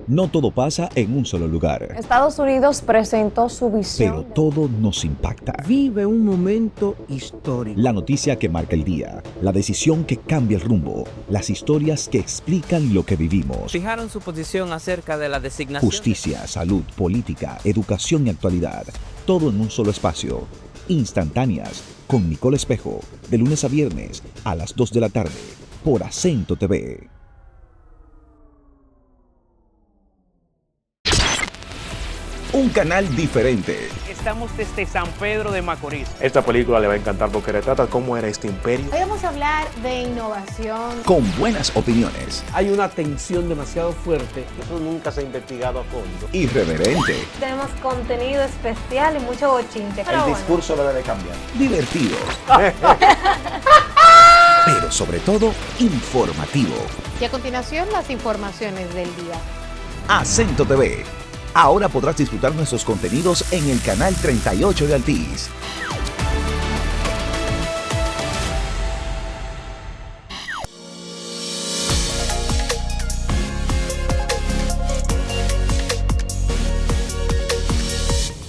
Speaker 9: No todo pasa en un solo lugar,
Speaker 12: Estados Unidos presentó su visión.
Speaker 9: pero todo nos impacta.
Speaker 13: Vive un momento histórico.
Speaker 9: La noticia que marca el día, la decisión que cambia el rumbo, las historias que explican lo que vivimos.
Speaker 15: Fijaron su posición acerca de la designación.
Speaker 9: Justicia, salud, política, educación y actualidad. Todo en un solo espacio. Instantáneas, con Nicole Espejo, de lunes a viernes a las 2 de la tarde, por Acento TV. Un canal diferente.
Speaker 10: Estamos desde San Pedro de Macorís.
Speaker 11: Esta película le va a encantar porque retrata cómo era este imperio.
Speaker 12: Hoy vamos a hablar de innovación.
Speaker 9: Con buenas opiniones.
Speaker 13: Hay una tensión demasiado fuerte. Eso nunca se ha investigado a fondo.
Speaker 9: Irreverente.
Speaker 12: Tenemos contenido especial y mucho bochinche.
Speaker 9: El discurso debe de cambiar. Divertido. Pero sobre todo, informativo.
Speaker 6: Y a continuación, las informaciones del día.
Speaker 9: Acento TV. Ahora podrás disfrutar nuestros contenidos en el canal 38 de Altiz.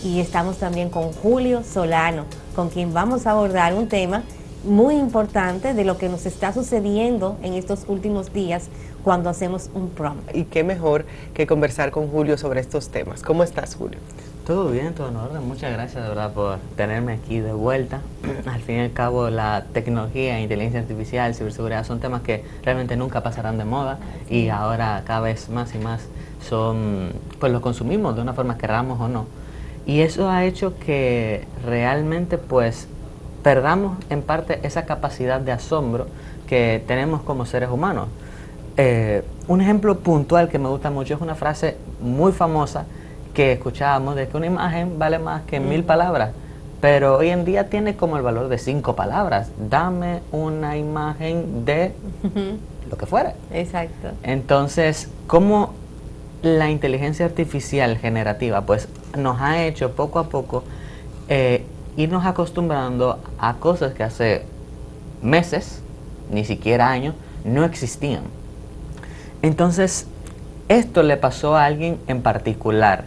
Speaker 2: Y estamos también con Julio Solano, con quien vamos a abordar un tema muy importante de lo que nos está sucediendo en estos últimos días cuando hacemos un prom.
Speaker 1: Y qué mejor que conversar con Julio sobre estos temas. ¿Cómo estás, Julio?
Speaker 16: Todo bien, todo en orden. Muchas gracias de verdad por tenerme aquí de vuelta. Al fin y al cabo, la tecnología, inteligencia artificial, ciberseguridad son temas que realmente nunca pasarán de moda y ahora cada vez más y más pues los consumimos de una forma queramos o no. Y eso ha hecho que realmente pues perdamos en parte esa capacidad de asombro que tenemos como seres humanos. Un ejemplo puntual que me gusta mucho es una frase muy famosa que escuchábamos de que una imagen vale más que 1000 palabras, pero hoy en día tiene como el valor de 5 palabras. Dame una imagen de lo que fuera.
Speaker 2: Exacto.
Speaker 16: Entonces, ¿cómo la inteligencia artificial generativa pues nos ha hecho poco a poco irnos acostumbrando a cosas que hace meses, ni siquiera años, no existían? Entonces, esto le pasó a alguien en particular.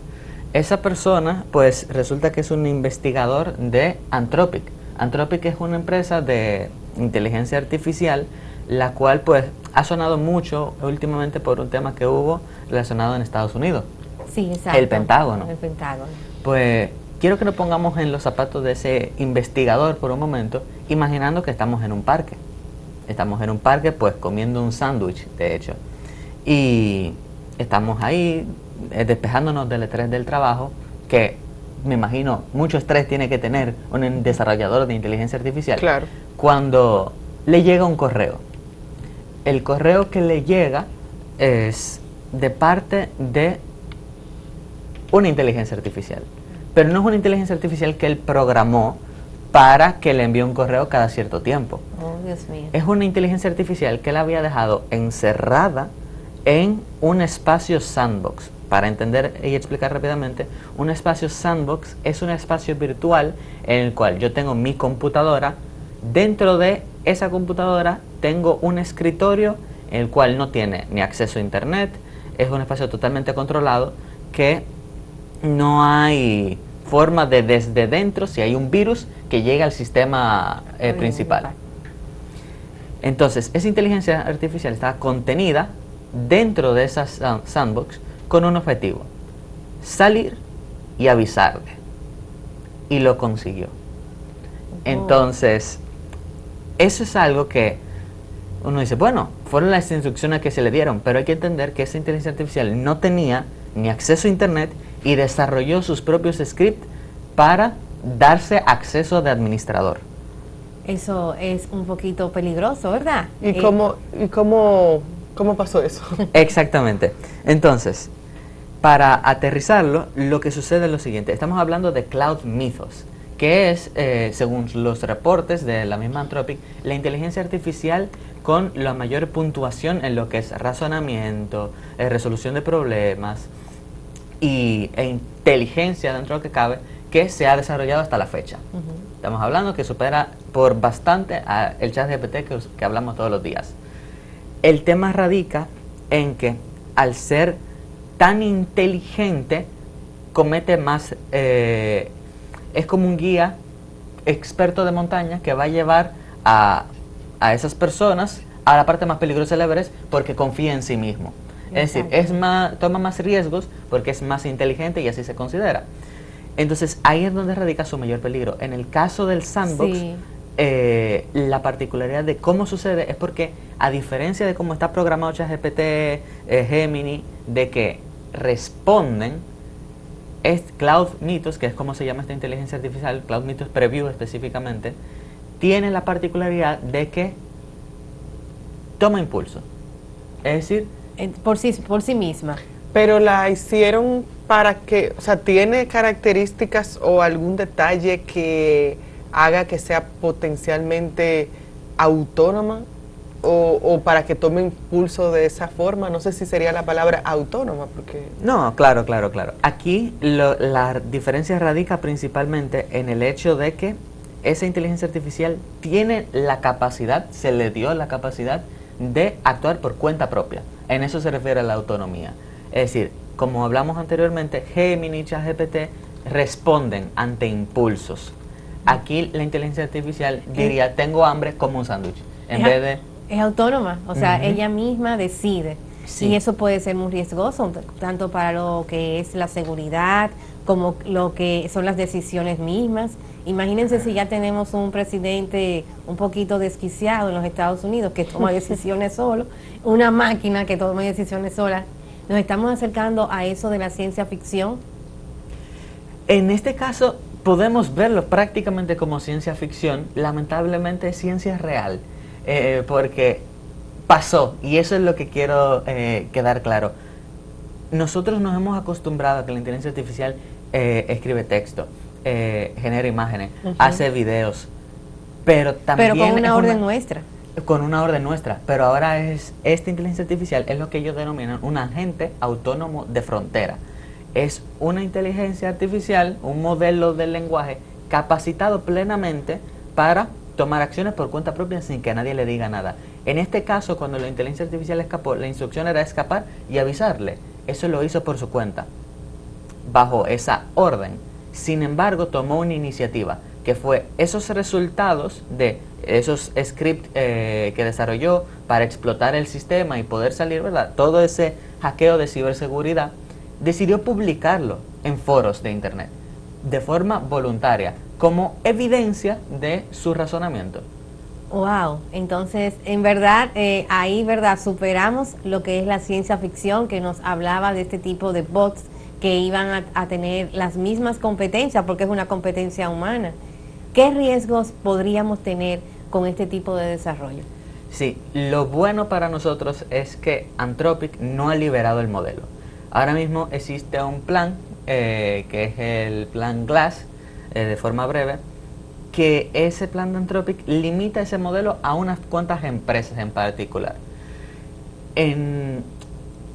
Speaker 16: Esa persona, pues, resulta que es un investigador de Anthropic. Anthropic es una empresa de inteligencia artificial, la cual, pues, ha sonado mucho últimamente por un tema que hubo relacionado en Estados Unidos.
Speaker 2: Sí, exacto.
Speaker 16: El Pentágono.
Speaker 2: El Pentágono.
Speaker 16: Pues, quiero que nos pongamos en los zapatos de ese investigador por un momento, imaginando que estamos en un parque. Estamos en un parque, pues, comiendo un sándwich, de hecho. Y estamos ahí despejándonos del estrés del trabajo, que me imagino mucho estrés tiene que tener un desarrollador de inteligencia artificial.
Speaker 1: Claro.
Speaker 16: Cuando le llega un correo. El correo que le llega es de parte de una inteligencia artificial. Pero no es una inteligencia artificial que él programó para que le envíe un correo cada cierto tiempo.
Speaker 2: Oh, Dios mío.
Speaker 16: Es una inteligencia artificial que él había dejado encerrada en un espacio sandbox. Para entender y explicar rápidamente, un espacio sandbox es un espacio virtual en el cual yo tengo mi computadora. Dentro de esa computadora tengo un escritorio en el cual no tiene ni acceso a internet. Es un espacio totalmente controlado que no hay forma de desde dentro, si hay un virus, que llegue al sistema principal. Entonces, esa inteligencia artificial estaba contenida dentro de esas sandbox con un objetivo: salir y avisarle. Y lo consiguió. Entonces, eso es algo que uno dice, bueno, fueron las instrucciones que se le dieron, pero hay que entender que esa inteligencia artificial no tenía ni acceso a internet y desarrolló sus propios scripts para darse acceso de administrador.
Speaker 2: Eso es un poquito peligroso, ¿verdad?
Speaker 1: ¿Y cómo pasó eso?
Speaker 16: Exactamente. Entonces, para aterrizarlo, lo que sucede es lo siguiente. Estamos hablando de Cloud Mythos, que es, según los reportes de la misma Anthropic, la inteligencia artificial con la mayor puntuación en lo que es razonamiento, resolución de problemas e inteligencia dentro de lo que cabe, que se ha desarrollado hasta la fecha. Estamos hablando que supera por bastante el ChatGPT que hablamos todos los días. El tema radica en que al ser tan inteligente comete más, es como un guía experto de montaña que va a llevar a esas personas a la parte más peligrosa del Everest porque confía en sí mismo. Es decir, toma más riesgos porque es más inteligente y así se considera. Entonces ahí es donde radica su mayor peligro. En el caso del sandbox, sí, la particularidad de cómo sucede es porque, a diferencia de cómo está programado ChatGPT, Gemini, de que responden, es Cloud Mythos, que es como se llama esta inteligencia artificial, Cloud Mythos Preview específicamente, tiene la particularidad de que toma impulso. Es decir,
Speaker 2: por sí misma.
Speaker 1: Pero la hicieron para que, o sea, ¿tiene características o algún detalle que haga que sea potencialmente autónoma o para que tome impulso de esa forma? No sé si sería la palabra autónoma, porque...
Speaker 16: No, claro. Aquí la diferencia radica principalmente en el hecho de que esa inteligencia artificial tiene la capacidad, se le dio la capacidad de actuar por cuenta propia. En eso se refiere a la autonomía. Es decir, como hablamos anteriormente, Gemini y ChatGPT responden ante impulsos. Aquí la inteligencia artificial diría, tengo hambre, como un sándwich. En vez de...
Speaker 2: Es autónoma, o sea, ella misma decide. Sí. Y eso puede ser muy riesgoso, tanto para lo que es la seguridad, como lo que son las decisiones mismas. Imagínense si ya tenemos un presidente un poquito desquiciado en los Estados Unidos que toma decisiones solo, una máquina que toma decisiones sola. ¿Nos estamos acercando a eso de la ciencia ficción?
Speaker 16: En este caso podemos verlo prácticamente como ciencia ficción, lamentablemente es ciencia real, porque pasó, y eso es lo que quiero quedar claro. Nosotros nos hemos acostumbrado a que la inteligencia artificial escribe texto, genera imágenes, hace videos, pero también...
Speaker 2: Pero con una orden nuestra.
Speaker 16: Con una orden nuestra, pero ahora esta inteligencia artificial es lo que ellos denominan un agente autónomo de frontera. Es una inteligencia artificial, un modelo del lenguaje capacitado plenamente para tomar acciones por cuenta propia sin que nadie le diga nada. En este caso, cuando la inteligencia artificial escapó, la instrucción era escapar y avisarle. Eso lo hizo por su cuenta, bajo esa orden. Sin embargo, tomó una iniciativa, que fue esos resultados de esos scripts que desarrolló para explotar el sistema y poder salir, ¿verdad? Todo ese hackeo de ciberseguridad, decidió publicarlo en foros de internet de forma voluntaria, como evidencia de su razonamiento.
Speaker 2: Wow, entonces en verdad ahí superamos lo que es la ciencia ficción, que nos hablaba de este tipo de bots que iban a tener las mismas competencias, porque es una competencia humana. ¿Qué riesgos podríamos tener con este tipo de desarrollo?
Speaker 16: Sí, lo bueno para nosotros es que Anthropic no ha liberado el modelo. Ahora mismo existe un plan, que es el plan GLASS, de forma breve, que ese plan de Anthropic limita ese modelo a unas cuantas empresas en particular. En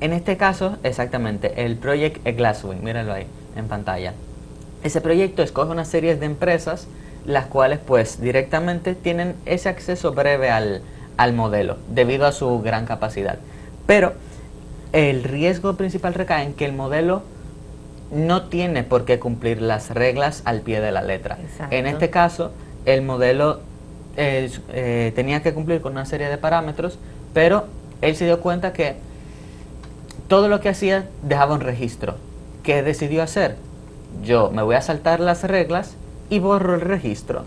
Speaker 16: este caso, exactamente, el Project Glasswing, mírenlo ahí en pantalla. Ese proyecto escoge una serie de empresas, las cuales pues directamente tienen ese acceso breve al modelo, debido a su gran capacidad. Pero el riesgo principal recae en que el modelo no tiene por qué cumplir las reglas al pie de la letra. Exacto. En este caso, el modelo tenía que cumplir con una serie de parámetros, pero él se dio cuenta que todo lo que hacía dejaba un registro. ¿Qué decidió hacer? Yo me voy a saltar las reglas y borro el registro.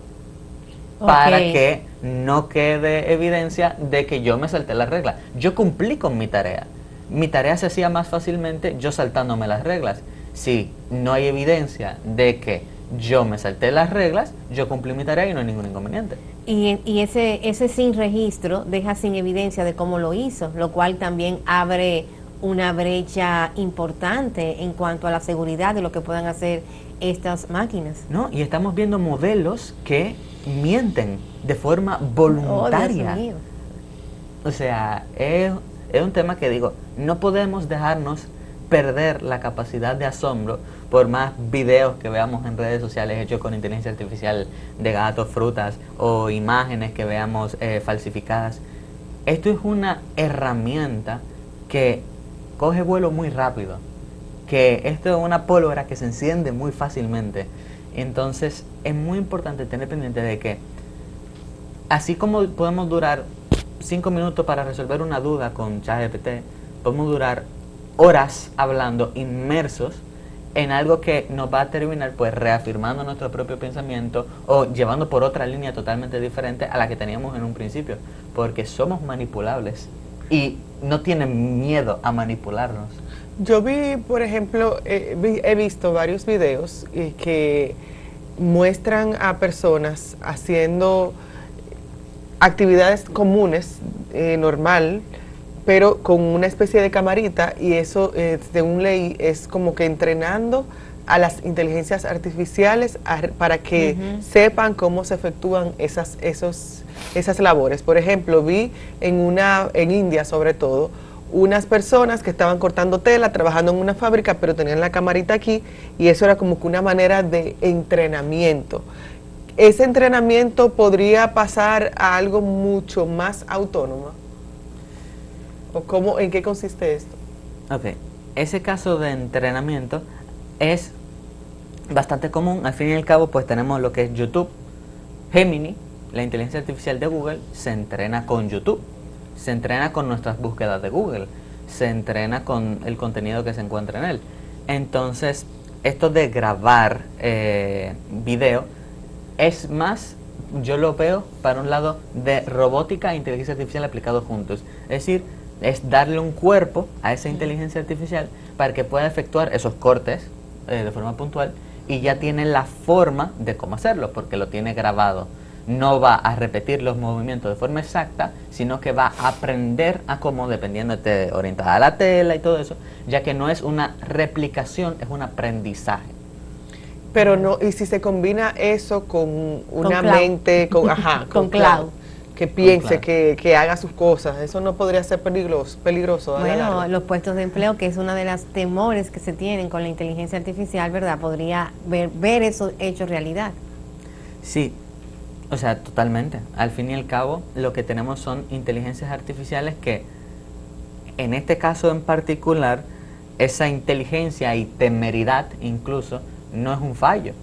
Speaker 16: Para que no quede evidencia de que yo me salté las reglas. Yo cumplí con mi tarea. Mi tarea se hacía más fácilmente yo saltándome las reglas. Si no hay evidencia de que yo me salté las reglas, yo cumplí mi tarea y no hay ningún inconveniente.
Speaker 2: Y ese sin registro deja sin evidencia de cómo lo hizo, lo cual también abre una brecha importante en cuanto a la seguridad de lo que puedan hacer estas máquinas.
Speaker 16: No, y estamos viendo modelos que mienten de forma voluntaria.
Speaker 2: Oh, Dios mío.
Speaker 16: O sea, es un tema que digo, no podemos dejarnos perder la capacidad de asombro por más videos que veamos en redes sociales hechos con inteligencia artificial de gatos, frutas o imágenes que veamos falsificadas. Esto es una herramienta que coge vuelo muy rápido, que esto es una pólvora que se enciende muy fácilmente. Entonces es muy importante tener pendiente de que así como podemos durar 5 minutos para resolver una duda con ChatGPT, podemos durar horas hablando inmersos en algo que nos va a terminar pues reafirmando nuestro propio pensamiento o llevando por otra línea totalmente diferente a la que teníamos en un principio, porque somos manipulables y no tienen miedo a manipularnos.
Speaker 1: Yo vi, por ejemplo, he visto varios videos que muestran a personas haciendo actividades comunes, normal, pero con una especie de camarita, y eso, según leí, es como que entrenando a las inteligencias artificiales para que sepan cómo se efectúan esas labores. Por ejemplo, vi en India sobre todo, unas personas que estaban cortando tela, trabajando en una fábrica, pero tenían la camarita aquí, y eso era como que una manera de entrenamiento. ¿Ese entrenamiento podría pasar a algo mucho más autónomo? ¿O en qué consiste esto?
Speaker 16: Ok, ese caso de entrenamiento es bastante común. Al fin y al cabo, pues tenemos lo que es YouTube. Gemini, la inteligencia artificial de Google, se entrena con YouTube, se entrena con nuestras búsquedas de Google, se entrena con el contenido que se encuentra en él. Entonces, esto de grabar video es más, yo lo veo para un lado de robótica e inteligencia artificial aplicados juntos. Es decir, es darle un cuerpo a esa inteligencia artificial para que pueda efectuar esos cortes de forma puntual, y ya tiene la forma de cómo hacerlo, porque lo tiene grabado. No va a repetir los movimientos de forma exacta, sino que va a aprender a cómo, dependiendo de orientada a la tela y todo eso, ya que no es una replicación, es un aprendizaje.
Speaker 1: Pero no, y si se combina eso con una mente, con cloud, que piense, que haga sus cosas, eso no podría ser peligroso.
Speaker 2: Bueno, los puestos de empleo, que es una de las temores que se tienen con la inteligencia artificial, ¿verdad? Podría ver eso hecho realidad.
Speaker 16: Sí, o sea, totalmente. Al fin y al cabo, lo que tenemos son inteligencias artificiales que, en este caso en particular, esa inteligencia y temeridad incluso no es un fallo,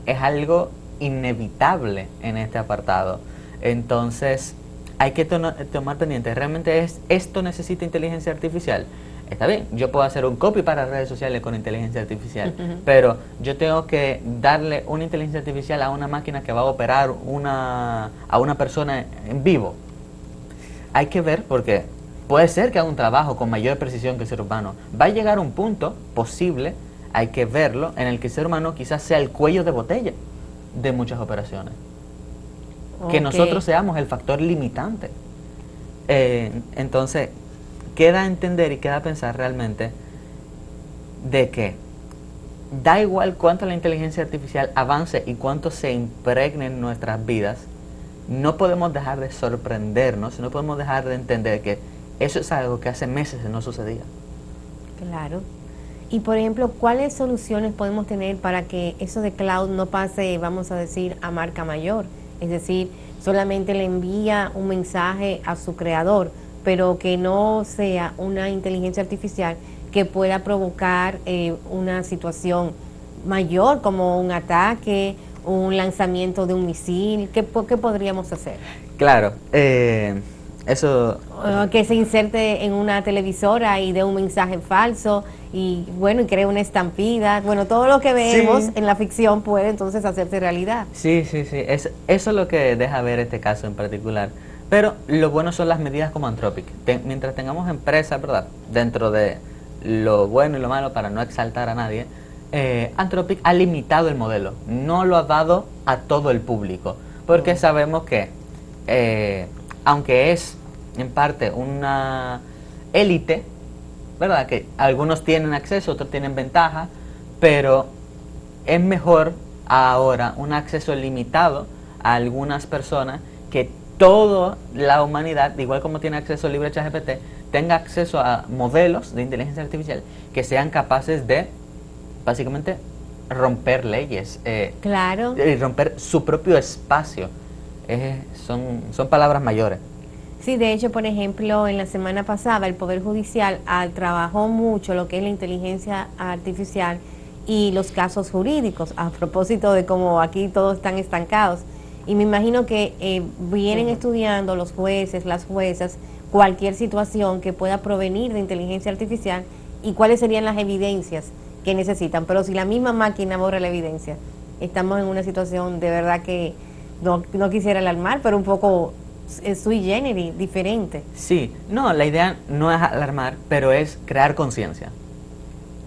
Speaker 16: es algo inevitable en este apartado. Entonces hay que tomar pendiente, ¿realmente esto necesita inteligencia artificial? Está bien, yo puedo hacer un copy para redes sociales con inteligencia artificial, pero yo tengo que darle una inteligencia artificial a una máquina que va a operar a una persona en vivo. Hay que ver, porque puede ser que haga un trabajo con mayor precisión que el ser humano. Va a llegar a un punto posible, hay que verlo, en el que el ser humano quizás sea el cuello de botella de muchas operaciones. Que nosotros seamos el factor limitante. Entonces, queda entender y queda pensar realmente de que da igual cuánto la inteligencia artificial avance y cuánto se impregne en nuestras vidas, no podemos dejar de sorprendernos, no podemos dejar de entender que eso es algo que hace meses no sucedía.
Speaker 2: Claro. Y por ejemplo, ¿cuáles soluciones podemos tener para que eso de cloud no pase, vamos a decir, a marca mayor? Es decir, solamente le envía un mensaje a su creador, pero que no sea una inteligencia artificial que pueda provocar una situación mayor, como un ataque un lanzamiento de un misil? ¿Qué podríamos hacer?
Speaker 16: Claro, eso...
Speaker 2: Que se inserte en una televisora y dé un mensaje falso y bueno, y cree una estampida. Bueno, todo lo que vemos en la ficción puede entonces hacerse realidad.
Speaker 16: Sí, eso es lo que deja ver este caso en particular. Pero lo bueno son las medidas como Anthropic. Mientras tengamos empresas, ¿verdad?, dentro de lo bueno y lo malo, para no exaltar a nadie, Anthropic ha limitado el modelo, no lo ha dado a todo el público, porque sabemos que, aunque es en parte una élite, ¿verdad?, que algunos tienen acceso, otros tienen ventaja, pero es mejor ahora un acceso limitado a algunas personas, que toda la humanidad, igual como tiene acceso libre a ChatGPT, tenga acceso a modelos de inteligencia artificial que sean capaces de, básicamente, romper leyes,
Speaker 2: claro,
Speaker 16: y romper su propio espacio. Son palabras mayores.
Speaker 2: Sí, de hecho, por ejemplo, en la semana pasada el Poder Judicial trabajó mucho lo que es la inteligencia artificial y los casos jurídicos, a propósito de cómo aquí todos están estancados. Y me imagino que vienen estudiando los jueces, las juezas, cualquier situación que pueda provenir de inteligencia artificial y cuáles serían las evidencias que necesitan. Pero si la misma máquina borra la evidencia, estamos en una situación de verdad que no quisiera alarmar, pero un poco sui generis, diferente.
Speaker 16: Sí, no, la idea no es alarmar, pero es crear conciencia.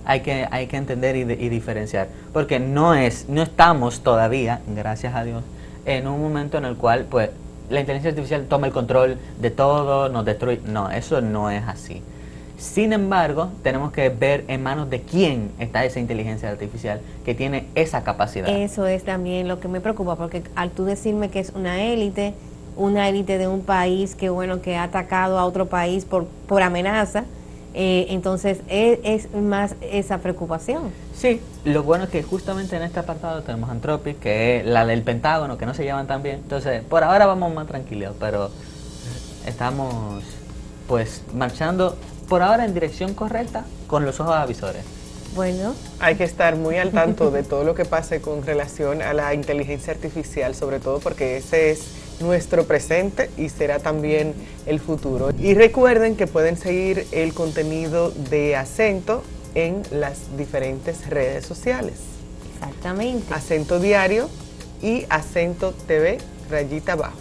Speaker 16: Hay que entender y diferenciar, porque no estamos todavía, gracias a Dios, en un momento en el cual pues la inteligencia artificial toma el control de todo, nos destruye. No, eso no es así. Sin embargo, tenemos que ver en manos de quién está esa inteligencia artificial que tiene esa capacidad.
Speaker 2: Eso es también lo que me preocupa, porque al tú decirme que es una élite de un país que ha atacado a otro país por amenaza, entonces es más esa preocupación.
Speaker 16: Sí, lo bueno es que justamente en este apartado tenemos Anthropic, que es la del Pentágono, que no se llevan tan bien. Entonces, por ahora vamos más tranquilos, pero estamos pues marchando por ahora en dirección correcta, con los ojos avisores.
Speaker 2: Bueno,
Speaker 1: hay que estar muy al tanto de todo lo que pase con relación a la inteligencia artificial, sobre todo porque ese es nuestro presente y será también el futuro. Y recuerden que pueden seguir el contenido de Acento en las diferentes redes sociales.
Speaker 2: Exactamente.
Speaker 1: Acento Diario y Acento TV _.